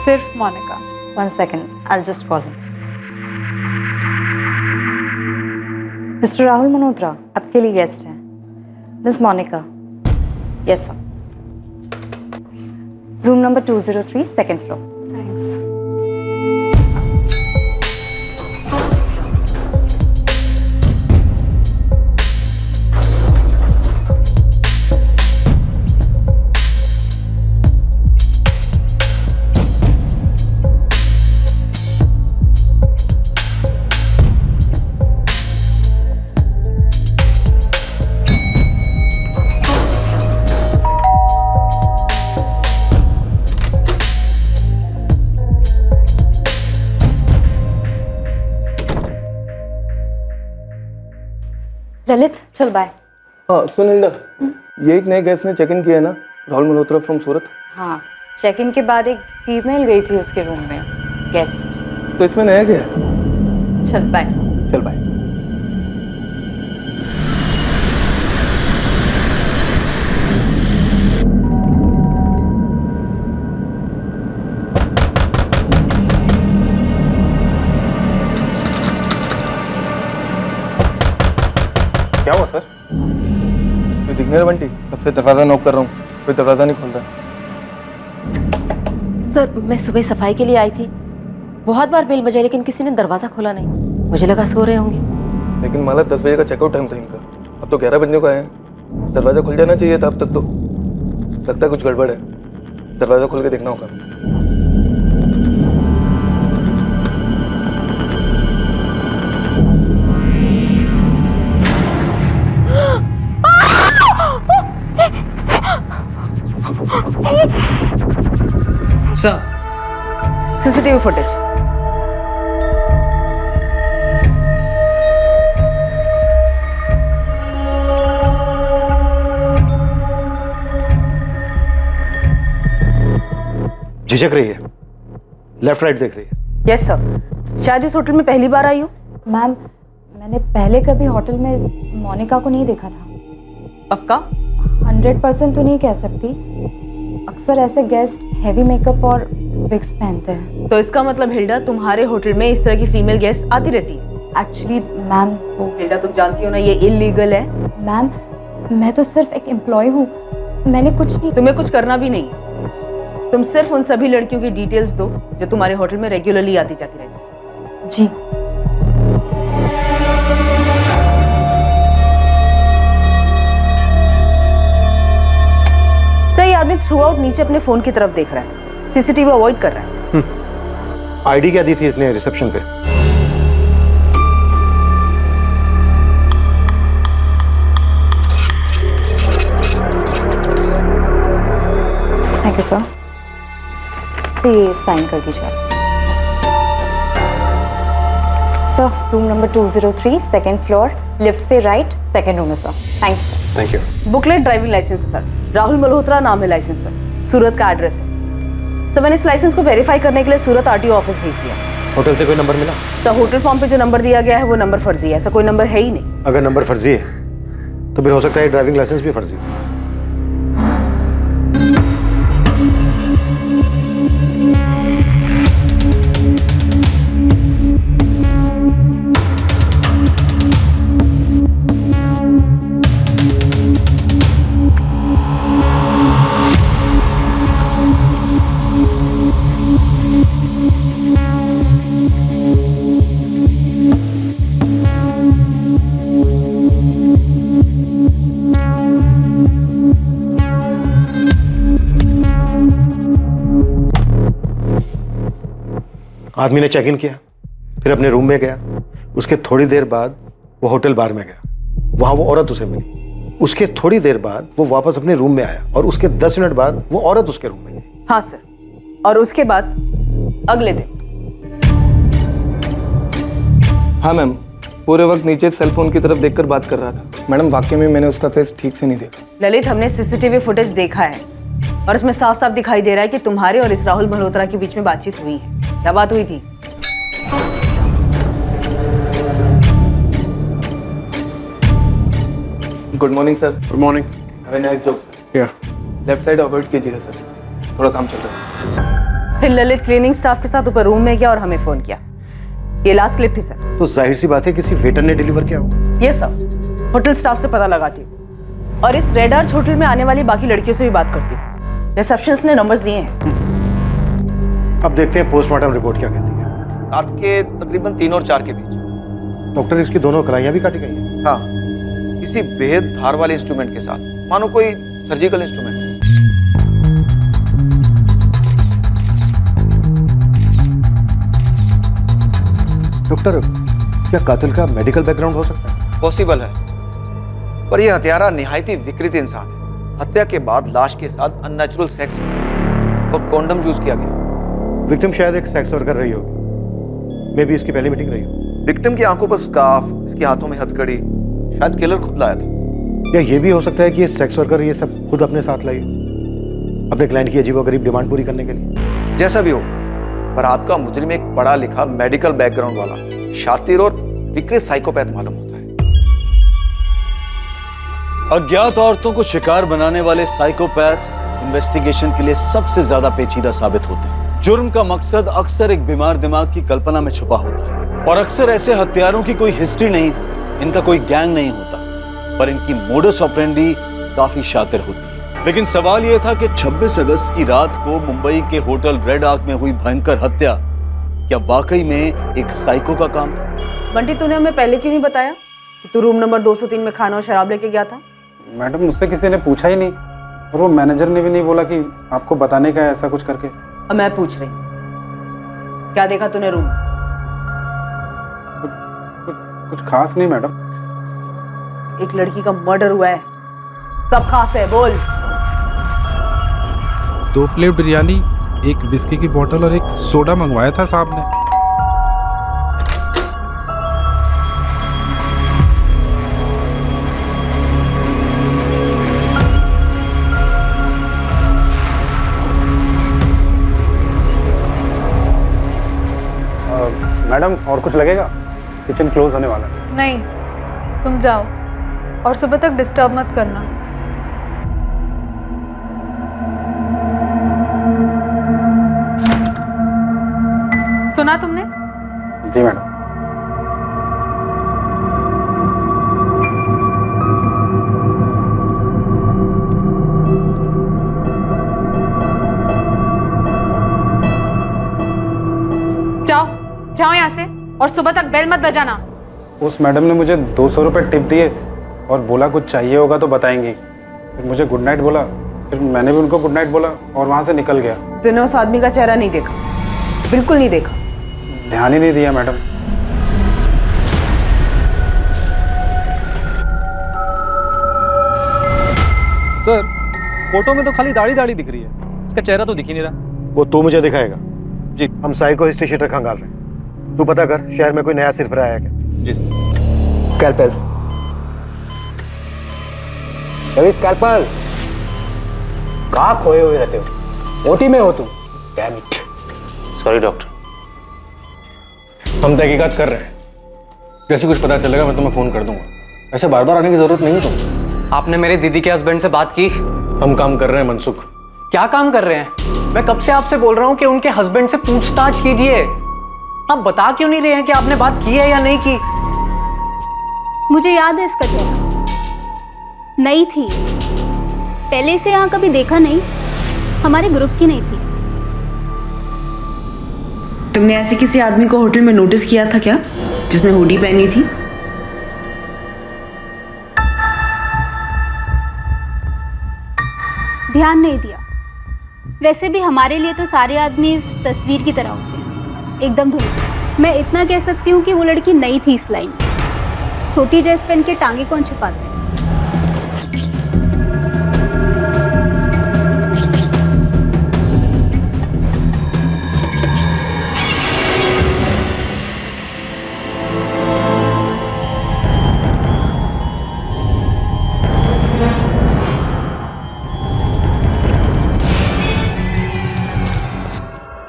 सिर्फ Monika. 1 second, I'll just call him. Mister Rahul Malhotra आपके लिए गेस्ट हैं। Miss Monika. Yes sir. Room number 203, second floor. Lalit चल बाय। हाँ सुनील, ये एक नए गेस्ट ने चेक इन किया है ना, राहुल मल्होत्रा फ्रॉम सूरत। हाँ, चेक इन के बाद एक फीमेल गई थी उसके रूम में, गेस्ट। तो इसमें नया क्या है? चल बाय। चल बाय। क्या हुआ सर? कोई दिख नहीं रहा बंटी, तब से दरवाजा नॉक कर रहा हूँ, कोई दरवाजा नहीं खोल रहा। सर मैं सुबह सफाई के लिए आई थी, बहुत बार बेल बजाई लेकिन किसी ने दरवाजा खोला नहीं। मुझे लगा सो रहे होंगे। लेकिन माला 10 बजे का चेकआउट टाइम था इनका, अब तो 11 बजने को आए हैं। दरवाजा खुल जाना चाहिए था अब तक तो। लगता है कुछ गड़बड़ है, दरवाजा खोल के देखना होगा। Sir, CCTV footage. झिझक रही है, लेफ्ट राइट देख रही है। यस सर, शायद इस होटल में पहली बार आई हो। मैम, मैंने पहले कभी होटल में इस मोनिका को नहीं देखा था। पक्का? 100% तो नहीं कह सकती, अक्सर ऐसे गेस्ट हैवी मेकअप और विग्स पहनते हैं। तो इसका मतलब हिल्डा तुम्हारे होटल में इस तरह की फीमेल गेस्ट आती रहती है? एक्चुअली मैम वो हिल्डा तुम जानती हो ना ये इलीगल है। मैम मैं तो सिर्फ एक एम्प्लॉय हूँ, मैंने कुछ नहीं। तुम्हें कुछ करना भी नहीं, तुम सिर्फ उन सभी लड़कियों की डिटेल्स दो जो तुम्हारे होटल में रेगुलरली आती जाती रहती है। जी। सही आदमी थ्रू आउट नीचे अपने फोन की तरफ देख रहा है, सीसीटीवी अवॉइड कर रहा है। आईडी क्या दी थी इसने रिसेप्शन पे? Thank you sir. ये साइन कर दीजिए sir. Room number 203 second floor, lift से राइट, सेकंड रूम है sir. Thank you. Booklet driving licence है सर, राहुल मल्होत्रा नाम है लाइसेंस पर, सूरत का एड्रेस है। सर मैंने इस लाइसेंस को वेरीफाई करने के लिए सूरत आरटीओ ऑफिस भेज दिया। होटल से कोई नंबर मिला? सर होटल फॉर्म पे जो नंबर दिया गया है वो नंबर फर्जी है, ऐसा कोई नंबर है ही नहीं। अगर नंबर फर्जी है तो फिर हो सकता है ड्राइविंग लाइसेंस भी फर्जी हो। आदमी ने चेक इन किया, फिर अपने रूम में गया। उसके थोड़ी देर बाद वो होटल बार में गया, वहां वो औरत उसे मिली। उसके थोड़ी देर बाद वो वापस अपने रूम में आया और उसके 10 मिनट बाद वो औरत उसके रूम में गई। हाँ सर, और उसके बाद अगले दिन? हाँ मैम, पूरे वक्त नीचे सेलफोन की तरफ देखकर बात कर रहा था। मैडम वाकई में मैंने उसका फेस ठीक से नहीं देखा। ललित, हमने सीसीटीवी फुटेज देखा है और उसमें साफ साफ दिखाई दे रहा है कि तुम्हारे और इस राहुल मल्होत्रा के बीच में बातचीत हुई है। क्या बात हुई थी? Good morning sir. Good morning. Have a nice job sir. या लेफ्ट साइड अवॉइड कीजिएगा सर, थोड़ा काम चल रहा है। फिर ललित क्लीनिंग स्टाफ के साथ ऊपर रूम में गया और हमें फोन किया। ये लास्ट क्लिप थी सर। तो जाहिर सी बात है किसी वेटर ने डिलीवर किया होगा। ये सब होटल स्टाफ से पता लगाती हूँ और इस रेड आर्च होटल में आने वाली बाकी लड़कियों से भी बात करती हूँ। रिसेप्शनिस्ट ने नंबर्स दिए हैं। अब देखते हैं पोस्टमार्टम रिपोर्ट क्या कहती है। रात के तकरीबन 3 और 4 के बीच। डॉक्टर, इसकी दोनों कलाइयां भी काटी गई हैं? हाँ, किसी बेहद धार वाले इंस्ट्रूमेंट के साथ, मानो कोई सर्जिकल इंस्ट्रूमेंट। डॉक्टर, क्या कातिल का मेडिकल बैकग्राउंड हो सकता है? पॉसिबल है, पर यह हत्यारा निहायत ही विकृत इंसान है। हत्या के बाद लाश के साथ अननेचुरल सेक्स और कॉन्डम यूज किया गया। विक्टिम शायद एक सेक्स वर्कर रही होगी, मे भी इसकी पहली मीटिंग रही हो। विक्टिम की आंखों पर स्कार्फ, इसके हाथों में हथकड़ी, शायद किलर खुद लाया था। या ये भी हो सकता है कि ये सेक्स वर्कर ये सब खुद अपने साथ लाई अपने क्लाइंट की अजीबोगरीब डिमांड पूरी करने के लिए। जैसा भी हो, पर आपका मुजरिम एक पढ़ा लिखा मेडिकल बैकग्राउंड वाला शातिर और विकृत साइकोपैथ मालूम होता है। अज्ञात औरतों को शिकार बनाने वाले साइकोपैथ्स इन्वेस्टिगेशन के लिए सबसे ज्यादा पेचीदा साबित होते हैं। जुर्म का मकसद अक्सर एक बीमार दिमाग की कल्पना में छुपा होता है और अक्सर ऐसे हत्यारों की कोई हिस्ट्री नहीं, इनका कोई गैंग नहीं होता, पर इनकी मोडस ऑपरेंडी काफी शातिर होती है। लेकिन सवाल यह था कि 26 अगस्त की रात को मुंबई के होटल रेड आर्क में हुई भयंकर हत्या क्या वाकई में एक साइको का काम था? बंटी, तूने हमें पहले क्यों नहीं बताया कि तू रूम नंबर 203 में खाना और शराब लेके गया था? मैडम, मुझसे किसी ने पूछा ही नहीं और वो मैनेजर ने भी नहीं बोला कि आपको बताने का है ऐसा कुछ करके। अब मैं पूछ रही, क्या देखा तूने रूम? कुछ खास नहीं मैडम। एक लड़की का मर्डर हुआ है, सब खास है, बोल। 2 प्लेट बिरयानी, 1 विस्की की बोतल और 1 सोडा मंगवाया था साहब ने। मैडम, और कुछ लगेगा? किचन क्लोज होने वाला है। नहीं, तुम जाओ और सुबह तक डिस्टर्ब मत करना। सुना तुमने? जी मैडम। और सुबह तक बेल मत बजाना। उस मैडम ने मुझे 200 रुपये टिप दिए और बोला कुछ चाहिए होगा तो बताएंगी। फिर मुझे गुड नाइट बोला, फिर मैंने भी उनको गुड नाइट बोला और वहाँ से निकल गया। तूने उस आदमी का चेहरा नहीं देखा? बिल्कुल नहीं देखा? ध्यान ही नहीं दिया मैडम। सर, फोटो में तो खाली दाढ़ी दाढ़ी दिख रही है, इसका चेहरा तो दिख ही नहीं रहा। वो तू मुझे दिखाएगा। जी। हम साइको हिस्ट्री शीटर खंगाल रहे हैं, तू पता कर शहर में कोई नया सिर्फ आया है क्या? जी। स्कैल्पेल। रवि स्कैल्पेल। कहाँ खोए हुए रहते हो? ओटी में हो तुम? Damn it. Sorry doctor. हम तहकीकात कर रहे हैं, जैसे कुछ पता चलेगा मैं तुम्हें फोन कर दूंगा। ऐसे बार बार आने की जरूरत नहीं है तुम। आपने मेरी दीदी के हस्बैंड से बात की? हम काम कर रहे हैं मनसुख। क्या काम कर रहे हैं? मैं कब से आपसे बोल रहा हूं कि उनके हस्बैंड से पूछताछ कीजिए। आप बता क्यों नहीं रहे हैं कि आपने बात की है या नहीं की? मुझे याद है इसका चेहरा। नई थी, पहले से यहाँ कभी देखा नहीं, हमारे ग्रुप की नहीं थी। तुमने ऐसे किसी आदमी को होटल में नोटिस किया था क्या, जिसने हुडी पहनी थी? ध्यान नहीं दिया। वैसे भी हमारे लिए तो सारे आदमी इस तस्वीर की तरह होते हैं, एकदम धुले। मैं इतना कह सकती हूँ कि वो लड़की नई थी इस लाइन में। छोटी ड्रेस पहन के टांगे कौन छुपाते हैं?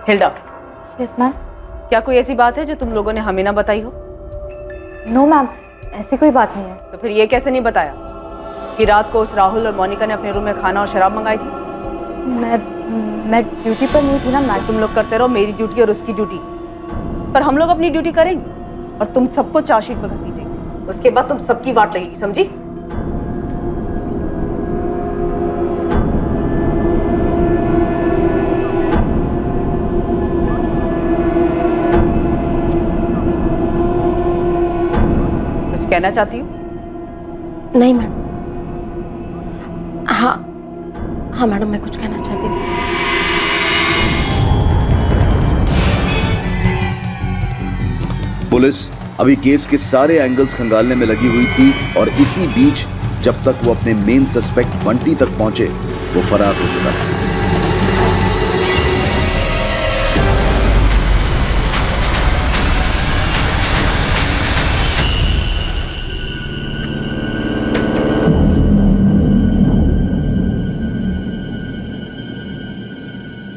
हिल्डा। Yes ma'am. क्या कोई ऐसी बात है जो तुम लोगों ने हमें ना बताई हो? नो मैम, ऐसी कोई बात नहीं है। तो फिर ये कैसे नहीं बताया कि रात को उस राहुल और मोनिका ने अपने रूम में खाना और शराब मंगाई थी? मैं ड्यूटी पर नहीं थी ना मैम। तुम लोग करते रहो मेरी ड्यूटी और उसकी ड्यूटी, पर हम लोग अपनी ड्यूटी करेंगे और तुम सबको चार्जशीट में घसीटेंगे। उसके बाद तुम सबकी वाट लगेगी, समझी? कहना चाहती हूँ? नहीं मैडम। हाँ हाँ मैडम, मैं कुछ कहना चाहती हूँ। पुलिस अभी केस के सारे एंगल्स खंगालने में लगी हुई थी और इसी बीच जब तक वो अपने मेन सस्पेक्ट बंटी तक पहुंचे वो फरार हो चुका था।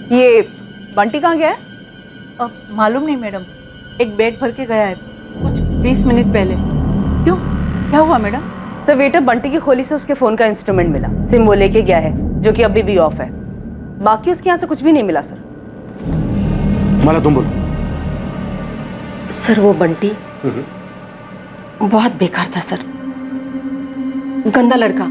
ये बंटी कहाँ गया है? मालूम नहीं मैडम, एक बैग भर के गया है कुछ 20 मिनट पहले। क्यों, क्या हुआ मैडम? सर, वेटर बंटी की खोली से उसके फोन का इंस्ट्रूमेंट मिला। सिम वो लेके गया है, जो कि अभी भी ऑफ है। बाकी उसके यहाँ से कुछ भी नहीं मिला सर। माला तुम बोलो। सर वो बंटी बहुत बेकार था सर, गंदा लड़का।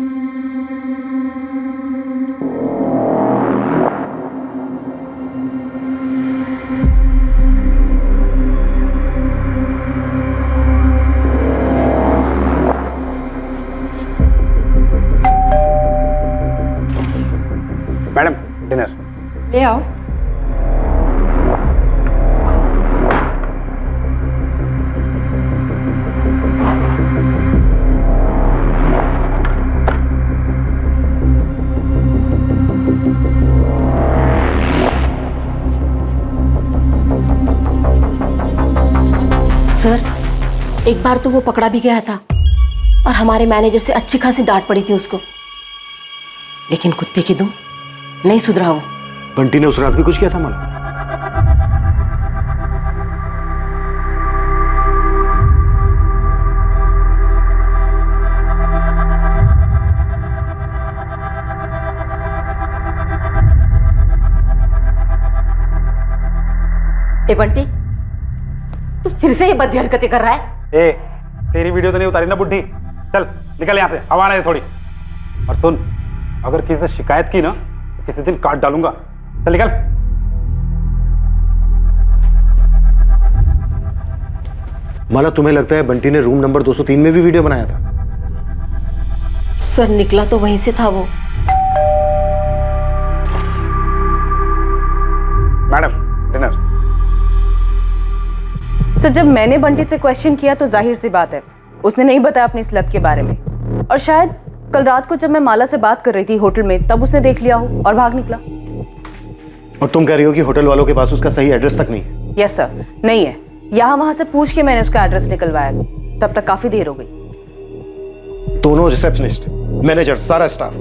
मैडम डिनर ले आओ। सर एक बार तो वो पकड़ा भी गया था और हमारे मैनेजर से अच्छी खासी डांट पड़ी थी उसको, लेकिन कुत्ते की दुम नहीं सुधरा वो। बंटी ने उस रात भी कुछ किया था माला? ए बंटी, तू फिर से ये बदी हरकतें कर रहा है? ए, तेरी वीडियो तो नहीं उतारी ना बुड्ढी? चल निकल यहाँ से, हवा आने दे थोड़ी। और सुन, अगर किसी से शिकायत की ना तो किसी दिन काट डालूंगा। चल निकल। माला, तुम्हें लगता है बंटी ने रूम नंबर 203 में भी वीडियो बनाया था? सर निकला तो वहीं से था वो। Madam dinner. सर जब मैंने बंटी से क्वेश्चन किया तो जाहिर सी बात है उसने नहीं बताया अपनी इस लत के बारे में, और शायद कल रात को जब मैं माला से बात कर रही थी होटल में तब उसने देख लिया हो और भाग निकला। और तुम कह रही हो कि होटल वालों के पास उसका सही एड्रेस तक नहीं है? यस सर, नहीं है। यहाँ वहां से पूछ के मैंने उसका एड्रेस निकलवाया, तब तक काफी देर हो गई। दोनों रिसेप्शनिस्ट, मैनेजर, सारा स्टाफ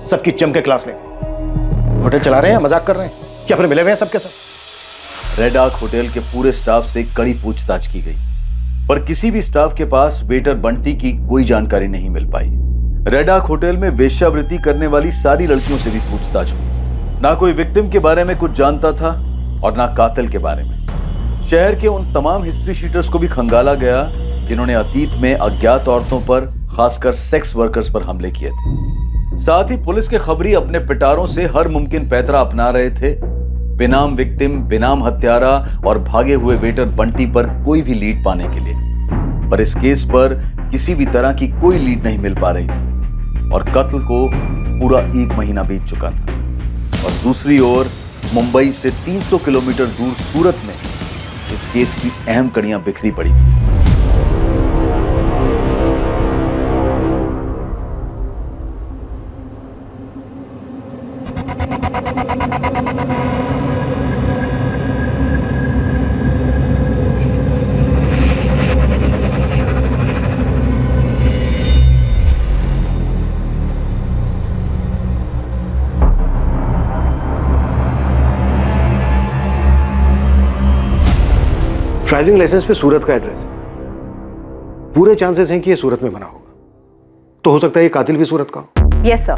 सबकी जम के क्लास लेंगे। होटल चला रहे हैं, मजाक कर रहे हैं क्या? अपने मिले हुए हैं सबके साथ? रेड आर्क होटल के पूरे स्टाफ से कड़ी पूछताछ की गई, पर किसी भी स्टाफ के पास वेटर बंटी की कोई जानकारी नहीं मिल पाई। रेड आर्क होटल में वेश्यावृत्ति करने वाली सारी लड़कियों से भी पूछताछ हुई। ना कोई विक्टिम के बारे में कुछ जानता था और ना कातिल के बारे में। शहर के उन तमाम हिस्ट्री शीटर्स को भी खंगाला गया जिन्होंने अतीत में अज्ञात औरतों पर, खासकर सेक्स वर्कर्स पर हमले किए थे। साथ ही पुलिस के खबरी अपने पिटारों से हर मुमकिन पैतरा अपना रहे थे बेनाम विक्टिम, बेनाम हत्यारा और भागे हुए वेटर बंटी पर कोई भी लीड पाने के लिए। पर इस केस पर किसी भी तरह की कोई लीड नहीं मिल पा रही थी और कत्ल को पूरा 1 महीना बीत चुका था। और दूसरी ओर मुंबई से 300 किलोमीटर दूर सूरत में इस केस की अहम कड़ियां बिखरी पड़ी थी। ड्राइविंग लाइसेंस पे सूरत का एड्रेस है। पूरे चांसेस हैं कि ये सूरत में बना होगा, तो हो सकता है ये कातिल भी सूरत का हो। यस सर,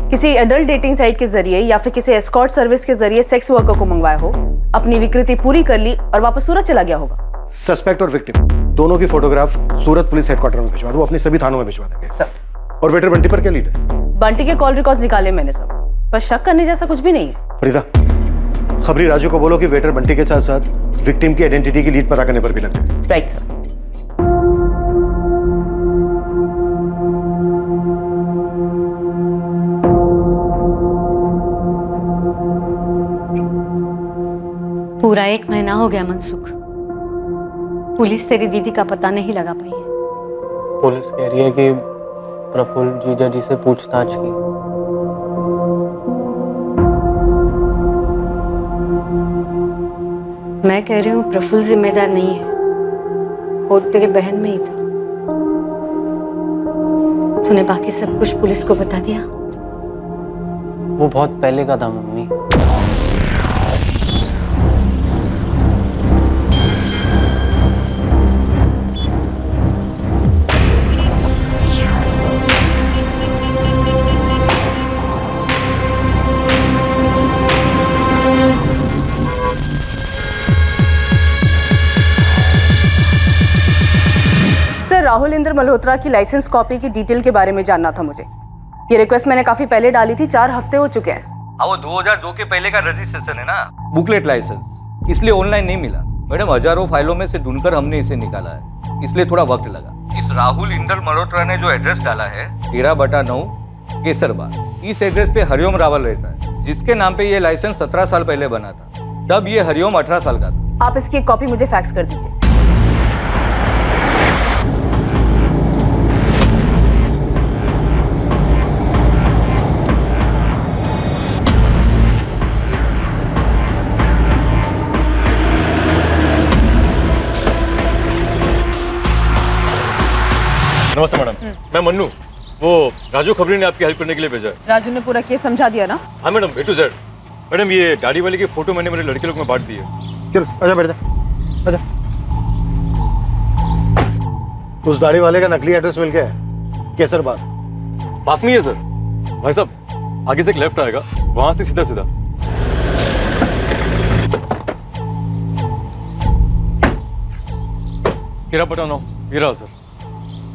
किसी एडल्ट डेटिंग साइट के जरिए या फिर किसी एस्कॉर्ट सर्विस के जरिए सेक्स वर्कर को मंगवाया हो, अपनी विकृति पूरी कर ली और वापस सूरत चला गया होगा। सस्पेक्ट और विक्टिम दोनों की फोटोग्राफ सूरत पुलिस हेडक्वार्टर में भिजवा दो, वो अपने सभी थानों में भिजवा देंगे सर। और वेटर बंटी पर क्या लीड है? बंटी के कॉल रिकॉर्ड्स निकाले मैंने सब, पर शक करने जैसा कुछ भी नहीं है। फरीदा, खबरी राजू को बोलो कि वेटर बंटी के साथ साथ विक्टिम की आइडेंटिटी की लीड पता करने पर भी लग जाए। Right sir. पूरा 1 महीना हो गया मनसुख, पुलिस तेरी दीदी का पता नहीं लगा पाई है। पुलिस कह रही है कि प्रफुल्ल जीजा जी से पूछताछ की। मैं कह रही हूँ प्रफुल्ल जिम्मेदार नहीं है, और तेरी बहन में ही था। तूने बाकी सब कुछ पुलिस को बता दिया? वो बहुत पहले का था मम्मी। राहुल इंद्र मल्होत्रा की लाइसेंस कॉपी की डिटेल के बारे में जानना था मुझे। ये रिक्वेस्ट मैंने काफी पहले डाली थी, 4 हफ्ते हो चुके हैं। हाँ, वो 2002 के पहले का रजिस्ट्रेशन है ना, बुकलेट लाइसेंस, इसलिए ऑनलाइन नहीं मिला मैडम। हजारों फाइलों में से ढूंढकर हमने इसे निकाला है, इसलिए थोड़ा वक्त लगा। इस राहुल इंद्र मल्होत्रा ने जो एड्रेस डाला है 13/9 केसरबाग, इस एड्रेस पे हरिओम रावल रहता है, जिसके नाम पे ये लाइसेंस 17 साल पहले बना था। तब ये हरिओम 18 साल का था। आप इसकी एक कॉपी मुझे फैक्स कर दीजिए। नमस्ते मैडम, मैं मन्नू। वो राजू खबरी ने आपकी हेल्प करने के लिए भेजा है। राजू ने पूरा केस समझा दिया ना? हाँ madam, A to Z। Madam ये दाढ़ी वाले की फोटो मैंने मेरे लड़के लोग में बांट दी है। चल आजा, बैठ जा, आजा। उस दाढ़ी वाले का नकली एड्रेस मिल गया है, केसरबाग पास में ही है सर। भाई साहब आगे से एक लेफ्ट आएगा, वहां से सीधा सीधा। 13/9 ये रहा सर।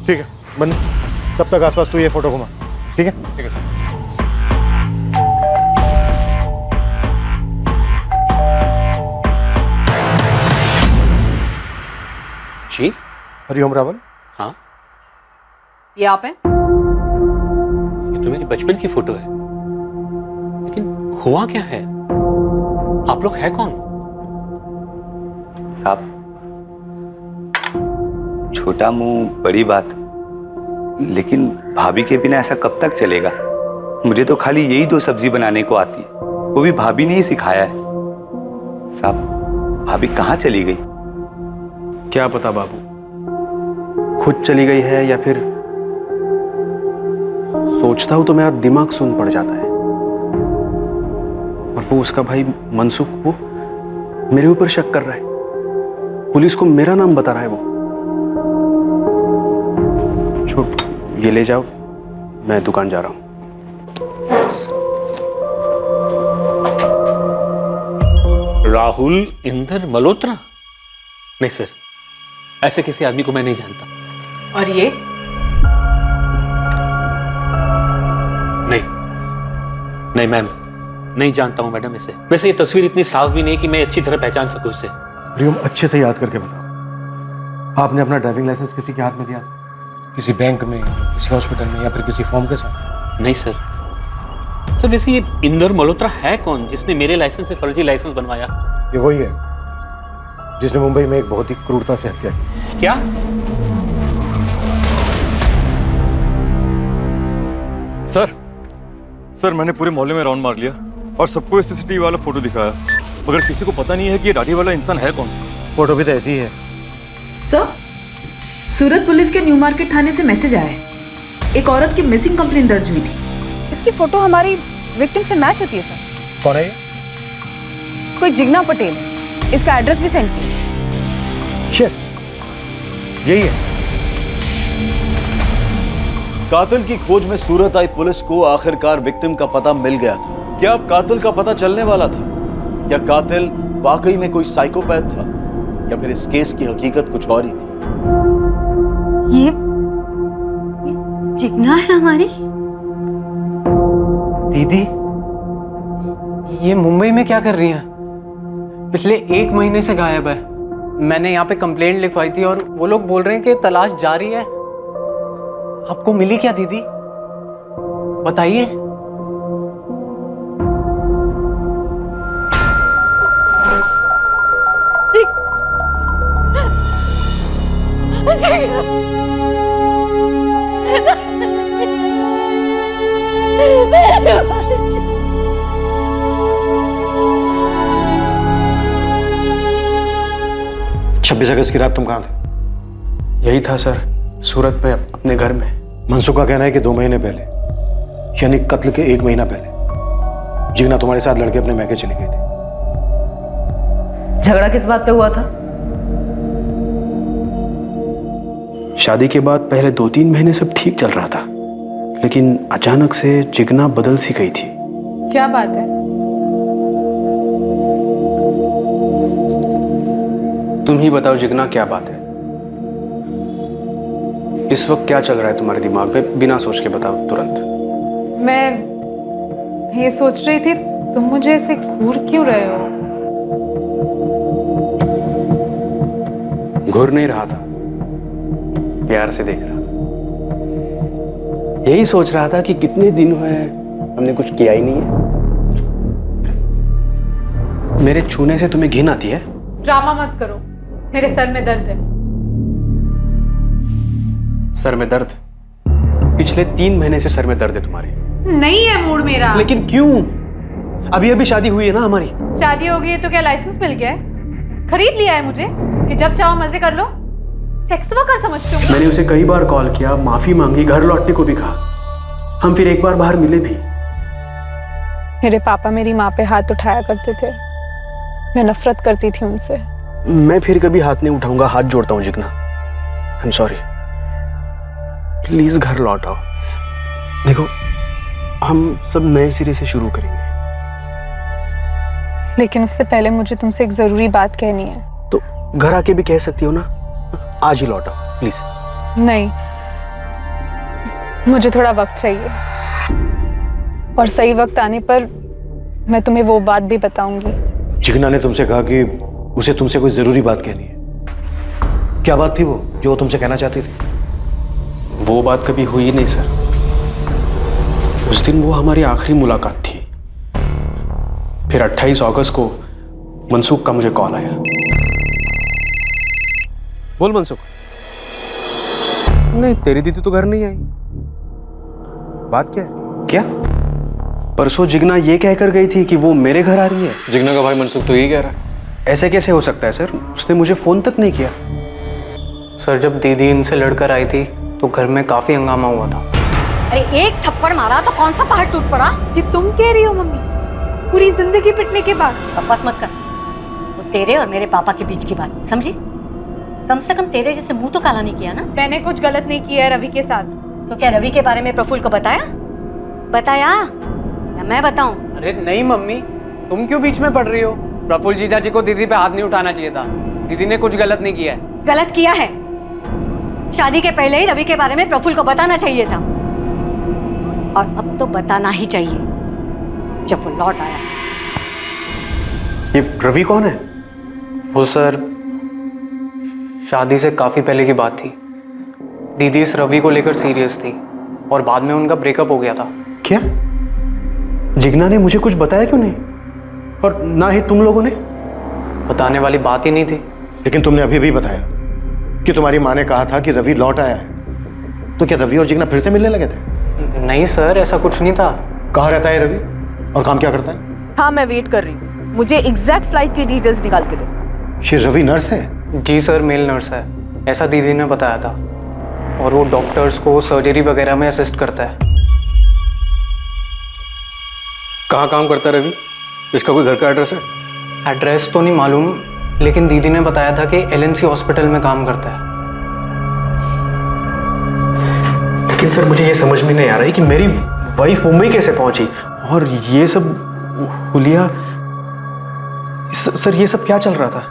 ठीक है बन, तब तक आसपास तू ये फोटो घुमा। ठीक है? ठीक है सर। जी, हरिओम रावल। हाँ, ये आप हैं? ये तो मेरी बचपन की फोटो है, लेकिन हुआ क्या है? आप लोग हैं कौन? साहब, छोटा मुंह बड़ी बात, लेकिन भाभी के बिना ऐसा कब तक चलेगा? मुझे तो खाली यही 2 सब्जी बनाने को आती है, वो भी भाभी ने ही सिखाया है। साहब, भाभी कहाँ चली गई? क्या पता बाबू, खुद चली गई है या फिर सोचता हूं तो मेरा दिमाग सुन पड़ जाता है। और वो उसका भाई मनसुख, वो मेरे ऊपर शक कर रहा है, पुलिस को मेरा नाम बता रहा है। वो छोड़, ये ले जाओ, मैं दुकान जा रहा हूं। राहुल इंदर मल्होत्रा? नहीं सर, ऐसे किसी आदमी को मैं नहीं जानता। और ये? नहीं मैम, नहीं जानता हूं मैडम इसे। वैसे ये तस्वीर इतनी साफ भी नहीं कि मैं अच्छी तरह पहचान सकूं इसे। हरिओम, अच्छे से याद करके बताओ, आपने अपना ड्राइविंग लाइसेंस किसी के हाथ में दिया था? किसी बैंक में, किसी हॉस्पिटल में, या फिर किसी फॉर्म के साथ? नहीं सर। सर वैसे ये इंदर मल्होत्रा है कौन जिसने मेरे लाइसेंस से फर्जी लाइसेंस बनवाया? ये वही है जिसने मुंबई में एक बहुत ही क्रूरता से हत्या की। क्या? सर मैंने पूरे मोहल्ले में राउंड मार लिया और सबको सीसीटीवी वाला फोटो दिखाया, मगर किसी को पता नहीं है कि ये दाढ़ी वाला इंसान है कौन। फोटो भी तो ऐसी ही है। सर, सूरत पुलिस के न्यू मार्केट थाने से मैसेज आया है। एक औरत की मिसिंग कंप्लेंट दर्ज हुई थी। इसकी फोटो हमारी विक्टिम से मैच होती है सर। कौन है ये? कोई जिग्ना पटेल है। इसका एड्रेस भी सेंड किया। यस, यही है। कातिल की खोज में सूरत आई पुलिस को आखिरकार विक्टिम का पता मिल गया था। क्या अब कातिल का पता चलने वाला था? क्या कातिल वाकई में कोई साइकोपैथ था, या फिर इस केस की हकीकत कुछ और ही थी? ये जिग्ना है हमारी दीदी। ये मुंबई में क्या कर रही हैं? पिछले 1 महीने से गायब है। मैंने यहाँ पे कंप्लेंट लिखवाई थी और वो लोग बोल रहे हैं कि तलाश जारी है। आपको मिली क्या दीदी? बताइए। छब्बीस अगस्त की रात तुम कहाँ थे? यही था सर, सूरत पे अपने घर में। मनसुख का कहना है कि 2 महीने पहले, यानी कत्ल के 1 महीना पहले, जिग्ना तुम्हारे साथ लड़के अपने मैके चली गई थी। झगड़ा किस बात पे हुआ था? शादी के बाद पहले 2-3 महीने सब ठीक चल रहा था, लेकिन अचानक से जिग्ना बदल सी गई थी। क्या बात है? तुम ही बताओ जिग्ना, क्या बात है? इस वक्त क्या चल रहा है तुम्हारे दिमाग में? बिना सोच के बताओ तुरंत। मैं ये सोच रही थी, तुम मुझे ऐसे घूर क्यों रहे हो? घूर नहीं रहा था, प्यार से देख रहा था। यही सोच रहा था कि कितने दिन हुए हमने कुछ किया ही नहीं है। मेरे छूने से तुम्हें घिन आती है? ड्रामा मत करो, मेरे सर में दर्द है। सर में दर्द? पिछले 3 महीने से सर में दर्द है तुम्हारे। नहीं है मूड मेरा। लेकिन क्यों? अभी अभी शादी हुई है ना हमारी। शादी हो गई है तो क्या लाइसेंस मिल गया है? खरीद लिया है मुझे कि जब चाहो मजे कर लो? सेक्स वर्कर समझते हो? मैंने उसे कई बार कॉल किया, माफी मांगी, घर लौटने को भी कहा। हम फिर एक बार बाहर मिले भी। मेरे पापा मेरी माँ पे हाथ उठाया करते थे, मैं नफरत करती थी उनसे। मैं फिर कभी हाथ नहीं उठाऊंगा, हाथ जोड़ता हूँ Jigna. I am sorry, please घर लौट आओ। देखो, हम सब नए सिरे से शुरू करेंगे। लेकिन उससे पहले मुझे तुमसे एक जरूरी बात कहनी है। तो घर आके भी कह सकती हो ना, आज ही लौट आओ प्लीज। नहीं, मुझे थोड़ा वक्त चाहिए, और सही वक्त आने पर मैं तुम्हें वो बात भी बताऊंगी। जिग्ना ने तुमसे कहा कि उसे तुमसे कोई जरूरी बात कहनी है। क्या बात थी वो जो तुमसे कहना चाहती थी? वो बात कभी हुई ही नहीं सर। उस दिन वो हमारी आखिरी मुलाकात थी। फिर 28 अगस्त को मनसुख का मुझे कॉल आया। बोल मनसुख। नहीं, तेरी दीदी तो घर नहीं आई। बात क्या है? क्या? परसों जिग्ना ये कहकर गई थी कि वो मेरे घर आ रही है। जिग्ना का भाई मनसुख तो यही कह रहा है। ऐसे कैसे हो सकता है सर? उसने मुझे फोन तक नहीं किया। सर जब दीदी इनसे लड़कर आई थी तो घर में काफी हंगामा हुआ था। अरे एक थप्पड़ मारा तो कौन सा पहाड़ टूट पड़ा? ये तुम कह रही हो मम्मी? पूरी जिंदगी पिटने के बाद? बकवास मत कर। वो तेरे और मेरे पापा के बीच की बात, समझी? कम से कम तेरे जैसे मुंह तो काला नहीं किया ना। मैंने कुछ गलत नहीं किया है रवि के साथ। तो क्या रवि के बारे में प्रफुल्ल को बताया या मैं बताऊं? अरे नहीं मम्मी, तुम क्यों बीच में पड़ रही हो? प्रफुल्ल जीजा जी को दीदी पे हाथ नहीं उठाना चाहिए था। दीदी ने कुछ गलत नहीं किया है। गलत किया है। शादी के पहले ही रवि के बारे में प्रफुल्ल को बताना चाहिए था, और अब तो बताना ही चाहिए जब वो लौट आया। ये रवि कौन है? वो सर शादी से काफी पहले की बात थी। दीदी इस रवि को लेकर सीरियस थी और बाद में उनका ब्रेकअप हो गया था। क्या? जिग्ना ने मुझे कुछ बताया क्यों नहीं? और ना ही तुम लोगों ने? बताने वाली बात ही नहीं थी। लेकिन तुमने अभी भी बताया कि तुम्हारी माँ ने कहा था कि रवि लौट आया है। तो क्या रवि और जिग्ना फिर से मिलने लगे थे? नहीं सर, ऐसा कुछ नहीं था। कहाँ रहता है रवि और काम क्या करता है? हाँ, मैं वेट कर रही हूँ। मुझे एग्जैक्ट फ्लाइट की डिटेल्स निकाल के दो। ये रवि नर्स है? जी सर, मेल नर्स है, ऐसा दीदी ने बताया था। और वो डॉक्टर्स को सर्जरी वगैरह में असिस्ट करता है। कहाँ काम करता है रवि? इसका कोई घर का एड्रेस है? एड्रेस तो नहीं मालूम, लेकिन दीदी ने बताया था कि LNC हॉस्पिटल में काम करता है। लेकिन सर मुझे ये समझ में नहीं आ रहा है कि मेरी वाइफ मुंबई कैसे पहुंची, और ये सब हुलिया। सर ये सब क्या चल रहा था?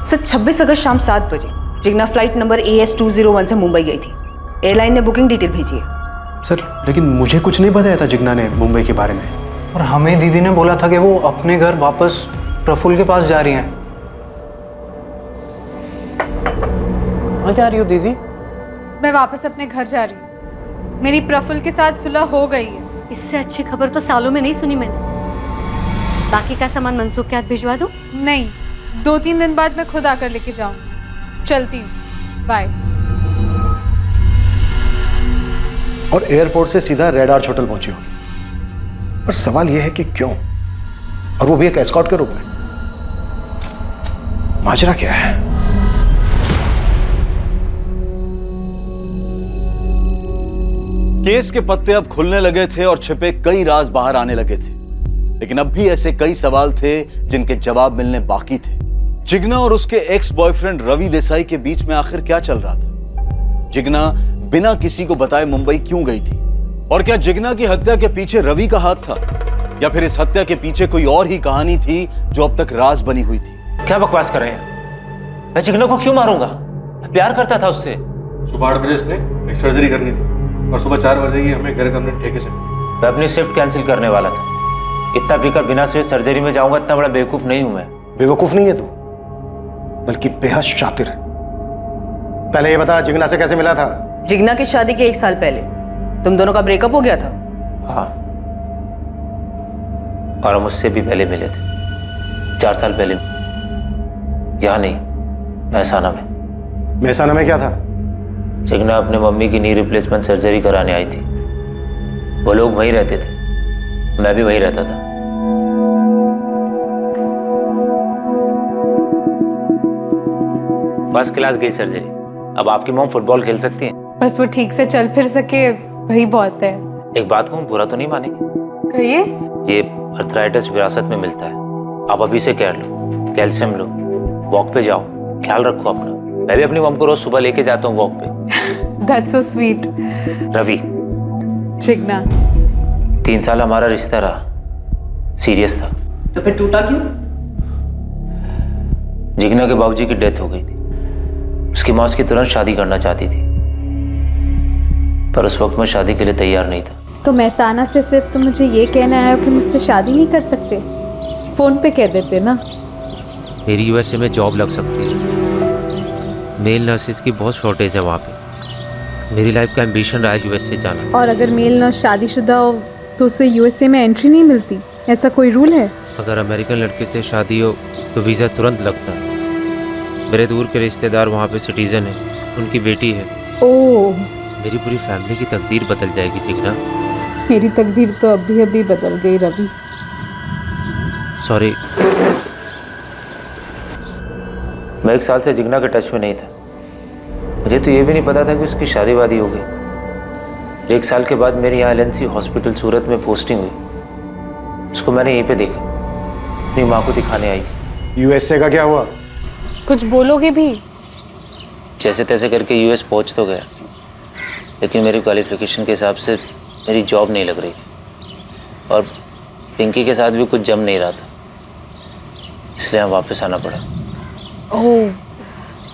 सर 26 अगस्त शाम 7 बजे जिग्ना फ्लाइट नंबर AS201 से मुंबई गई थी। एयरलाइन ने बुकिंग डिटेल भेजी है। सर लेकिन मुझे कुछ नहीं बताया था जिग्ना ने मुंबई के बारे में। और हमें दीदी ने बोला था कि वो अपने घर वापस प्रफुल्ल के पास जा रही हैं। कहाँ जा रही हो दीदी? मैं वापस अपने घर जा रही हूँ। मेरी प्रफुल्ल के साथ सुलह हो गई है। इससे अच्छी खबर तो सालों में नहीं सुनी मैंने। बाकी का सामान मनसुख के हाथ भिजवा दूं? नहीं, 2-3 दिन बाद मैं खुद आकर लेके जाऊंगी। चलती हूँ, बाय। और एयरपोर्ट से सीधा रेड आर्च होटल पहुंची होगी। पर सवाल यह है कि क्यों, और वो भी एक एस्कॉर्ट के रूप में। माजरा क्या है? केस के पत्ते अब खुलने लगे थे और छिपे कई राज बाहर आने लगे थे, लेकिन अब भी ऐसे कई सवाल थे जिनके जवाब मिलने बाकी थे। जिग्ना और उसके एक्स बॉयफ्रेंड रवि देसाई के बीच में आखिर क्या चल रहा था? जिग्ना बिना किसी को बताए मुंबई क्यों गई थी? और क्या जिग्ना की हत्या के पीछे रवि का हाथ था, या फिर इस हत्या के पीछे कोई और ही कहानी थी जो अब तक राज बनी हुई थी? क्या बकवास कर रहे हैं? मैं जिग्ना को क्यों मारूंगा? मैं प्यार करता था उससे। सुबह 8 बजे इसने एक सर्जरी करनी थी और सुबह 4 बजे ही हमें घर कमरे ठेके से। मैं अपनी शिफ्ट कैंसिल करने वाला था। इतना पीकर बिना सोए सर्जरी में जाऊंगा, इतना बड़ा बेवकूफ नहीं हूं मैं। बेवकूफ नहीं है तू, बल्कि बेहद शातिर है। पहले ये बता, जिग्ना से कैसे मिला था? जिग्ना की शादी के 1 साल पहले तुम दोनों का ब्रेकअप हो गया था। हाँ, और हम उससे भी पहले मिले थे, 4 साल पहले। यहाँ नहीं, महसाना में। महसाना में क्या था? जिग्ना अपने मम्मी की नी रिप्लेसमेंट सर्जरी कराने आई थी। वो लोग वहीं रहते थे, मैं भी वहीं रहता था। फर्स्ट क्लास गई सर्जरी। अब आपकी मॉम फुटबॉल खेल सकती है। बस वो ठीक से चल फिर सके, वही बहुत है। एक बात कहूँ, बुरा तो नहीं मानेंगे? कहिए। ये अर्थराइटिस विरासत में मिलता है। आप अभी से केयर लो, कैल्शियम लो, वॉक पे जाओ, ख्याल रखो अपना। मैं भी अपनी मॉम को रोज सुबह लेके जाता हूँ वॉक पे। That's so sweet. Ravi, Jigna, 3 साल हमारा रिश्ता रहा, सीरियस था। तो फिर टूटा क्यों? जिग्ना के बाबूजी की डेथ हो गई थी। उसकी माँ उसकी तुरंत शादी करना चाहती थी, पर उस वक्त मैं शादी के लिए तैयार नहीं था। तो महसाना से सिर्फ तुम मुझे ये कहना आए हो कि मुझसे शादी नहीं कर सकते? फोन पे कह देते ना। मेरी यूएसए में जॉब लग सकती है। मेल नर्सेज की बहुत शॉर्टेज है वहाँ पे। मेरी लाइफ का एम्बिशन रहा है यूएसए जाना। और अगर मेल नर्स शादीशुदा हो तो उसे यूएसए में एंट्री नहीं मिलती, ऐसा कोई रूल है? अगर अमेरिकन लड़के से शादी हो तो वीज़ा तुरंत लगता है। मेरे दूर के रिश्तेदार वहाँ पे सिटीज़न है, उनकी बेटी है। ओह, मेरी पूरी फैमिली की तकदीर बदल जाएगी जिग्ना। मेरी तकदीर तो अभी अभी बदल गई रवि। सॉरी, मैं 1 साल से जिग्ना के टच में नहीं था। मुझे तो ये भी नहीं पता था कि उसकी शादी वादी हो गई। 1 साल के बाद मेरी यहाँ LNC हॉस्पिटल सूरत में पोस्टिंग हुई। उसको मैंने यहीं पे देखा, अपनी माँ को दिखाने आई थी। यूएसए का क्या हुआ? कुछ बोलोगे भी? जैसे तैसे करके यूएस पहुँच तो गया, लेकिन मेरी क्वालिफिकेशन के हिसाब से मेरी जॉब नहीं लग रही थी और पिंकी के साथ भी कुछ जम नहीं रहा था, इसलिए यहाँ वापस आना पड़ा। Oh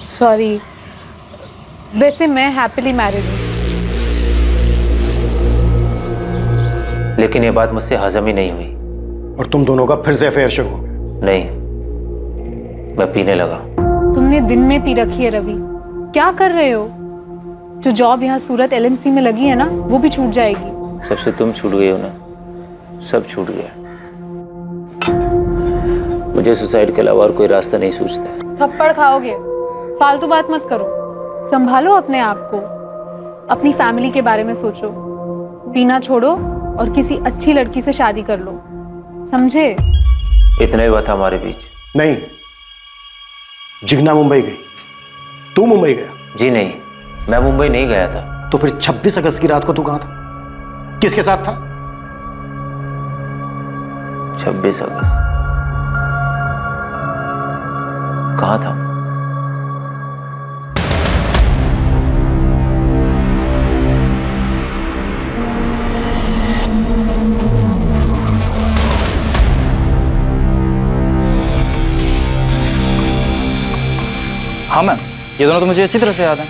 sorry. वैसे मैं हैप्पीली मैरिड हूँ। लेकिन ये बात मुझसे हजम ही नहीं हुई। और तुम दोनों का फिर से अफेयर शुरू हो गया? नहीं, मैं पीने लगा। तुमने दिन में पी रखी है रवि, क्या कर रहे हो? जो जॉब यहाँ सूरत LNC में लगी है ना, वो भी छूट जाएगी। सबसे तुम छूट गए हो ना, सब छूट गया। मुझे सुसाइड के अलावा और कोई रास्ता नहीं सूझता। थप्पड़ खाओगे, फालतू बात मत करो। संभालो अपने आप को, अपनी फैमिली के बारे में सोचो। पीना छोड़ो और किसी अच्छी लड़की से शादी कर लो, समझे? इतना ही हुआ था हमारे बीच। नहीं, जिग्ना मुंबई गई, तू मुंबई गया? जी नहीं, मैं मुंबई नहीं गया था। तो फिर 26 अगस्त की रात को तू कहां था? किसके साथ था? 26 अगस्त कहाँ था? हाँ मैम, ये दोनों तो मुझे अच्छी तरह से याद हैं।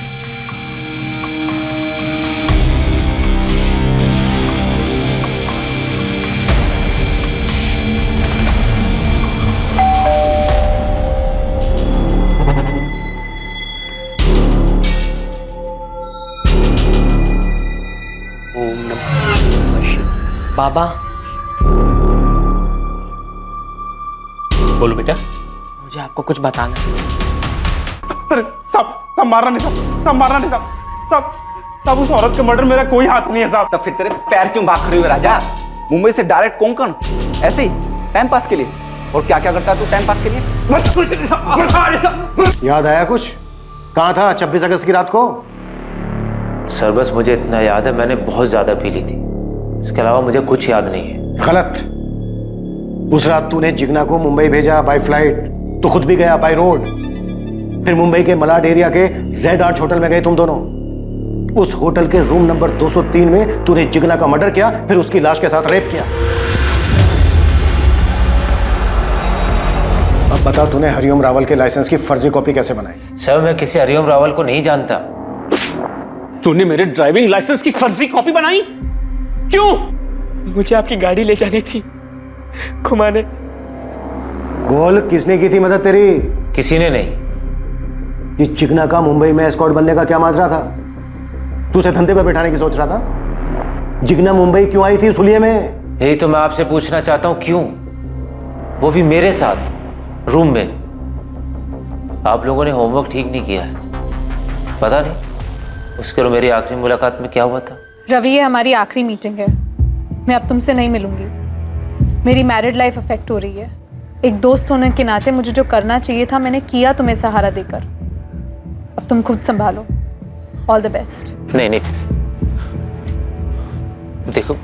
बाबा, बोलो बेटा। मुझे आपको कुछ बताना है। अरे सब मारना नहीं, सब मारना नहीं, सब उस औरत का मर्डर मेरा कोई हाथ नहीं है साहब। तब फिर तेरे पैर क्यों भाग खड़े हुए राजा? मुंबई से डायरेक्ट कोंकण, ऐसे ही टाइम पास के लिए। और क्या क्या करता है तू टाइम पास के लिए? याद आया कुछ? कहाँ था 26 अगस्त की रात को? सर बस मुझे इतना याद है, मैंने बहुत ज्यादा पी ली थी। इसके अलावा मुझे कुछ याद नहीं है। गलत। उस रात तूने जिग्ना को मुंबई भेजा बाय फ्लाइट, तो खुद भी गया बाय रोड। फिर मुंबई के मलाड एरिया के रेड आर्च होटल में गए तुम दोनों। उस होटल के रूम नंबर 203 में तूने जिग्ना का मर्डर किया, फिर उसकी लाश के साथ रेप किया। अब बता, तूने हरिओम रावल के लाइसेंस की फर्जी कॉपी कैसे बनाई? सर मैं किसी हरिओम रावल को नहीं जानता। तूने मेरे ड्राइविंग लाइसेंस की फर्जी कॉपी बनाई? क्यों? मुझे आपकी गाड़ी ले जानी थी घुमाने। बोल, किसने की थी मदद तेरी? किसी ने नहीं। ये जिग्ना का मुंबई में एस्कॉर्ट बनने का क्या माजरा था? तू उसे धंधे पर बैठाने की सोच रहा था? जिग्ना मुंबई क्यों आई थी सुलिये में? यही तो मैं आपसे पूछना चाहता हूँ, क्यों? वो भी मेरे साथ रूम में। आप लोगों ने होमवर्क ठीक नहीं किया है। पता नहीं उसके और मेरी आखिरी मुलाकात में क्या हुआ था। रवि, ये हमारी आखिरी मीटिंग है। मैं अब तुमसे नहीं मिलूंगी। मेरी मैरिड लाइफ अफेक्ट हो रही है। एक दोस्त होने के नाते मुझे जो करना चाहिए था मैंने किया, तुम्हें सहारा देकर। अब तुम खुद संभालो। All the best. नहीं नहीं, देखो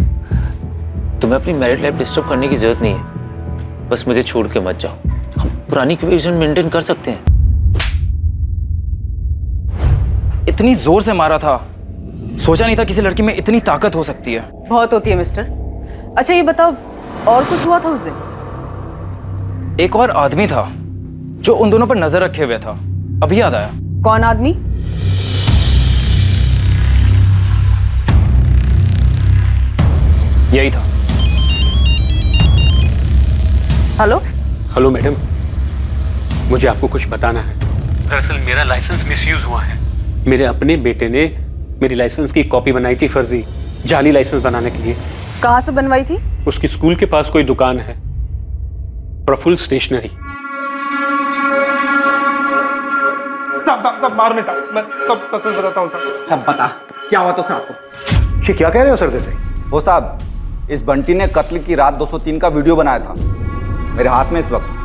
तुम्हें अपनी मैरिड लाइफ डिस्टर्ब करने की जरूरत नहीं है। बस मुझे छोड़ के मत जाओ। हम पुरानी इक्वेशन मेंटेन कर सकते हैं। इतनी जोर से मारा था, सोचा नहीं था किसी लड़की में इतनी ताकत हो सकती है। बहुत होती है मिस्टर। अच्छा ये बताओ, और कुछ हुआ था उस दिन? एक और आदमी था जो उन दोनों पर नजर रखे हुए था। अभी याद आया। कौन आदमी? यही था। हेलो हेलो मैडम, मुझे आपको कुछ बताना है। दरअसल मेरा लाइसेंस मिसयूज हुआ है। मेरे अपने बेटे ने मेरी लाइसेंस की कॉपी बनाई थी फर्जी, जाली लाइसेंस बनाने के लिए। कहाँ से बनवाई थी? उसकी स्कूल के पास कोई दुकान है, प्रफुल्ल स्टेशनरी। सब मार में साहब, मैं सब सच बताता हूँ साहब। सब बता, क्या हुआ तो साहब को? ये क्या कह रहे हो सर से? वो साहब, इस बंटी ने कत्ल की रात 203 का वीडियो बनाया था, मेरे हाथ में इस वक्त।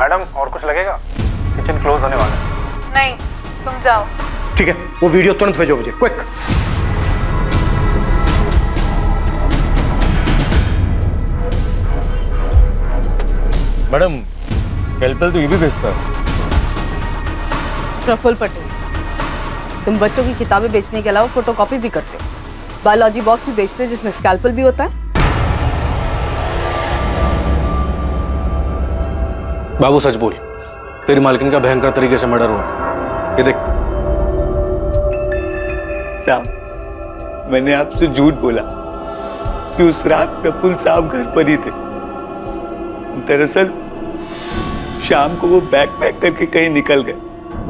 मैडम और कुछ लगेगा? किचन क्लोज होने वाला है। नहीं, तुम जाओ। ठीक है, वो वीडियो तुरंत भेजो मुझे, क्विक। मैडम, स्कैल्पेल तो ये भी बेचता है। प्रफुल्ल पटेल, तुम बच्चों की किताबें बेचने के अलावा फोटोकॉपी भी करते हो, बायोलॉजी बॉक्स भी बेचते हो जिसमें स्कैल्पेल भी होता है। बाबू सच बोल, तेरी मालकिन का भयंकर तरीके से मर्डर हुआ है। ये देख। साहब, मैंने आपसे झूठ बोला कि उस रात प्रफुल्ल साहब घर पर ही थे। दरअसल शाम को वो बैग पैक करके कहीं निकल गए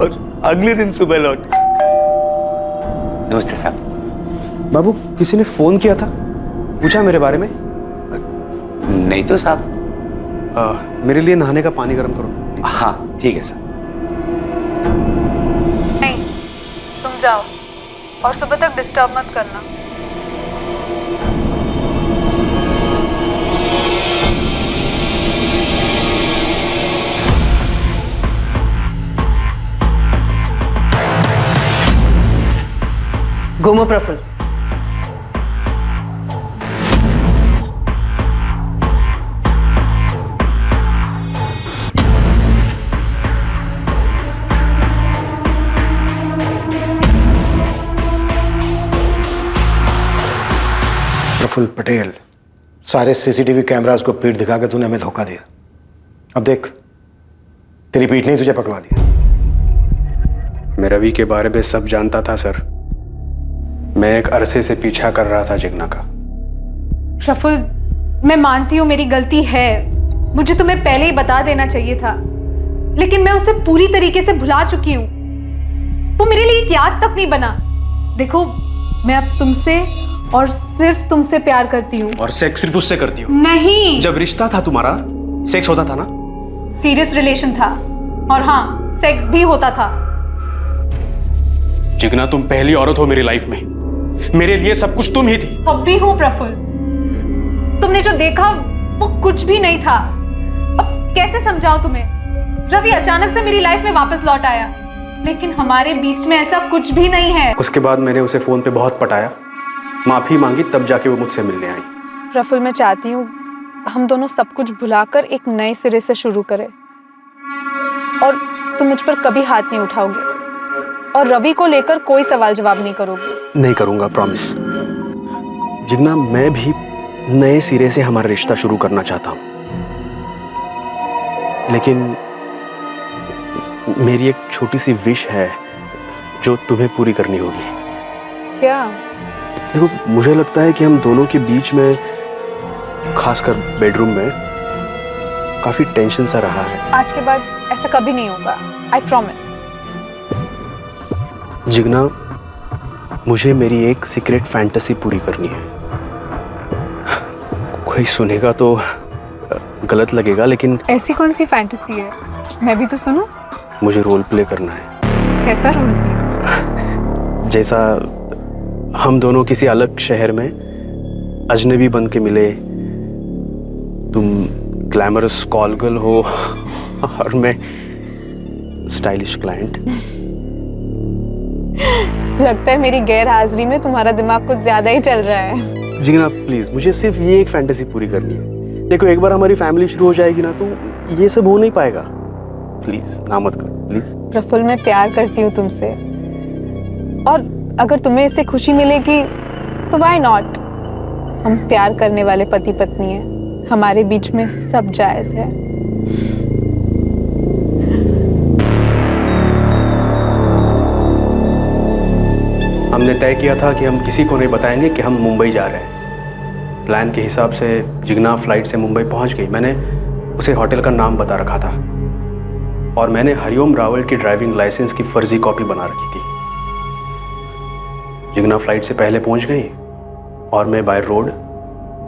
और अगले दिन सुबह लौटे। नमस्ते साहब। बाबू, किसी ने फोन किया था, पूछा मेरे बारे में? नहीं तो साहब। मेरे लिए नहाने का पानी गर्म करो। हाँ ठीक है सर। नहीं, तुम जाओ और सुबह तक डिस्टर्ब मत करना। घूमो प्रफुल्ल। प्रफुल्ल पटेल, सारे सीसीटीवी कैमरास को पीठ दिखा के तूने हमें धोखा दिया। अब देख, तेरी पीठ ने तुझे पकड़वा दिया। मैं रवि के बारे में सब जानता था सर। मैं एक अरसे से पीछा कर रहा था जिग्ना का। प्रफुल्ल, मैं मानती हूँ मेरी गलती है, मुझे तुम्हें पहले ही बता देना चाहिए था, लेकिन मैं उसे पूरी तरीके से भुला चुकी हूँ। वो मेरे लिए एक याद तक नहीं बना। देखो, मैं अब तुमसे और सिर्फ तुमसे प्यार करती हूँ। और सेक्स सिर्फ उससे करती हूँ? नहीं। जब रिश्ता था तुम्हारा, सेक्स होता था ना? सीरियस रिलेशन था, और हाँ, सेक्स भी होता था। जिग्ना, तुम पहली औरत हो मेरी लाइफ में। मेरे लिए सब कुछ तुम ही थी। अब भी हूँ प्रफुल्ल। तुमने जो देखा वो कुछ भी नहीं था। अब कैसे समझाऊं तुम्हें? रवि अचानक से मेरी लाइफ में वापस लौट आया, लेकिन हमारे बीच में ऐसा कुछ भी नहीं है। उसके बाद मैंने उसे फोन पे बहुत पटाया, माफी मांगी, तब जाके वो मुझसे मिलने आई। प्रफुल्ल, मैं चाहती हूँ हम दोनों सब कुछ भुलाकर एक नए सिरे से शुरू करें, और तुम मुझ पर कभी हाथ नहीं उठाओगे, और रवि को लेकर कोई सवाल जवाब नहीं करोगे। नहीं करूंगा, प्रॉमिस। जिग्ना, मैं भी नए सिरे से हमारा रिश्ता शुरू करना चाहता हूं, लेकिन मेरी एक छोटी सी विश है जो तुम्हें पूरी करनी होगी। क्या? देखो, मुझे लगता है कि हम दोनों के बीच में, खासकर बेडरूम में, काफी टेंशन सा रहा है। आज के बाद ऐसा कभी नहीं होगा, आई प्रॉमिस। जिग्ना, मुझे मेरी एक सीक्रेट फैंटेसी पूरी करनी है। कोई सुनेगा तो गलत लगेगा, लेकिन ऐसी कौन सी फैंटेसी है? मैं भी तो सुनूं। मुझे रोल प्ले करना है। कैसा रोल प्ले? जैसा हम दोनों किसी अलग शहर में अजनबी बन के मिले, तुम ग्लैमरस कॉल गर्ल हो और मैं स्टाइलिश क्लाइंट। लगता है मेरी गैर हाजिरी में तुम्हारा दिमाग कुछ ज्यादा ही चल रहा है। जिग्ना, प्लीज, मुझे सिर्फ ये एक फैंटेसी पूरी करनी है। देखो, एक बार हमारी फैमिली शुरू हो जाएगी ना, तो ये सब हो नहीं पाएगा। प्लीज ना मत करो, प्लीज। प्रफुल्ल, मैं प्यार करती हूँ तुमसे, और अगर तुम्हें इससे खुशी मिलेगी तो व्हाई नॉट। हम प्यार करने वाले पति पत्नी हैं, हमारे बीच में सब जायज है। हमने तय किया था कि हम किसी को नहीं बताएंगे कि हम मुंबई जा रहे हैं। प्लान के हिसाब से जिग्ना फ्लाइट से मुंबई पहुंच गई। मैंने उसे होटल का नाम बता रखा था और मैंने हरिओम रावल की ड्राइविंग लाइसेंस की फर्जी कॉपी बना रखी थी। जिग्ना फ्लाइट से पहले पहुंच गई और मैं बाय रोड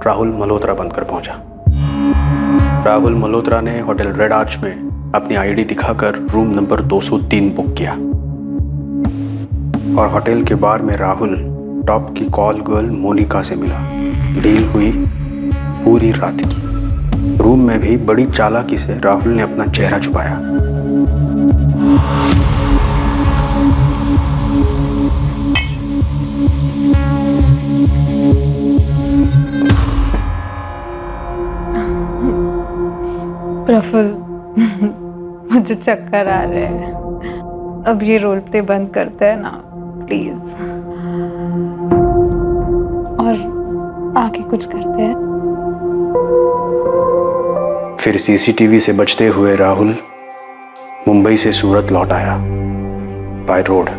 राहुल मल्होत्रा बनकर पहुंचा। राहुल मल्होत्रा ने होटल रेड आर्च में अपनी आईडी दिखाकर रूम नंबर 203 बुक किया और होटल के बार में राहुल टॉप की कॉल गर्ल मोनिका से मिला। डील हुई पूरी रात की। रूम में भी बड़ी चालाकी से राहुल ने अपना चेहरा छुपाया। प्रफुल्ल, मुझे चक्कर आ रहे हैं। अब ये रोल प्ले बंद करते हैं ना प्लीज, और आगे कुछ करते हैं। फिर सीसीटीवी से बचते हुए राहुल मुंबई से सूरत लौट आया बाय रोड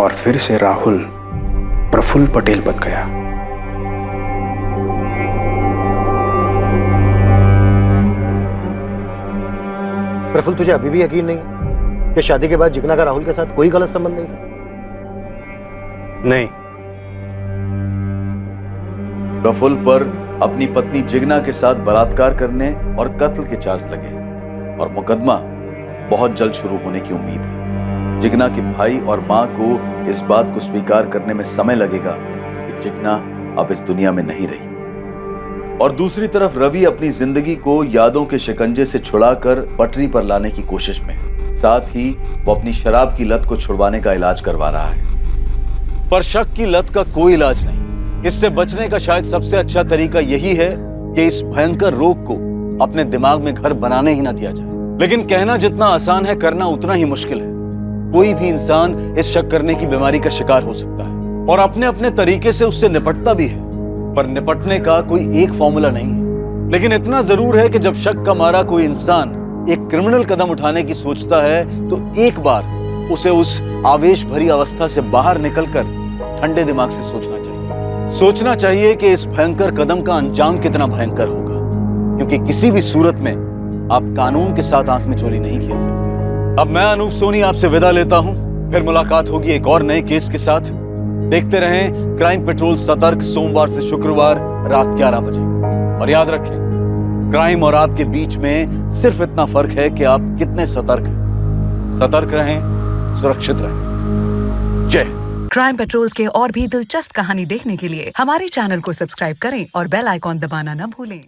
और फिर से राहुल प्रफुल्ल पटेल बन गया। प्रफुल्ल, तुझे अभी भी यकीन नहीं कि शादी के बाद जिग्ना का राहुल के साथ कोई गलत संबंध नहीं था? नहीं। प्रफुल्ल पर अपनी पत्नी जिग्ना के साथ बलात्कार करने और कत्ल के चार्ज लगे हैं और मुकदमा बहुत जल्द शुरू होने की उम्मीद है। जिग्ना के भाई और मां को इस बात को स्वीकार करने में समय लगेगा कि जिग्ना अब इस दुनिया में नहीं रही। और दूसरी तरफ रवि अपनी जिंदगी को यादों के शिकंजे से छुड़ाकर पटरी पर लाने की कोशिश में है। साथ ही वो अपनी शराब की लत को छुड़वाने का इलाज करवा रहा है। पर शक की लत का कोई इलाज नहीं। इससे बचने का शायद सबसे अच्छा तरीका यही है कि इस भयंकर रोग को अपने दिमाग में घर बनाने ही ना दिया जाए। लेकिन कहना जितना आसान है, करना उतना ही मुश्किल है। कोई भी इंसान इस शक करने की बीमारी का शिकार हो सकता है और अपने अपने तरीके से उससे निपटता भी है, पर निपटने का कोई एक फॉर्मूला नहीं है। लेकिन इतना जरूर है कि जब शक का मारा कोई इंसान एक क्रिमिनल कदम उठाने की सोचता है तो एक बार उसे उस आवेश भरी अवस्था से बाहर निकलकर ठंडे दिमाग से सोचना चाहिए कि इस भयंकर कदम का अंजाम कितना भयंकर होगा, क्योंकि किसी भी सूरत में आप कानून के साथ आंख में चोरी नहीं खेल सकते। अब मैं अनूप सोनी आपसे विदा लेता हूं, फिर मुलाकात होगी एक और नए केस के साथ। देखते रहें क्राइम पेट्रोल सतर्क, सोमवार से शुक्रवार रात 11 बजे। और याद रखें, क्राइम और आपके बीच में सिर्फ इतना फर्क है कि आप कितने सतर्क हैं। सतर्क रहें, सुरक्षित रहें। जय। क्राइम पेट्रोल्स के और भी दिलचस्प कहानी देखने के लिए हमारे चैनल को सब्सक्राइब करें और बेल आइकॉन दबाना न भूलें।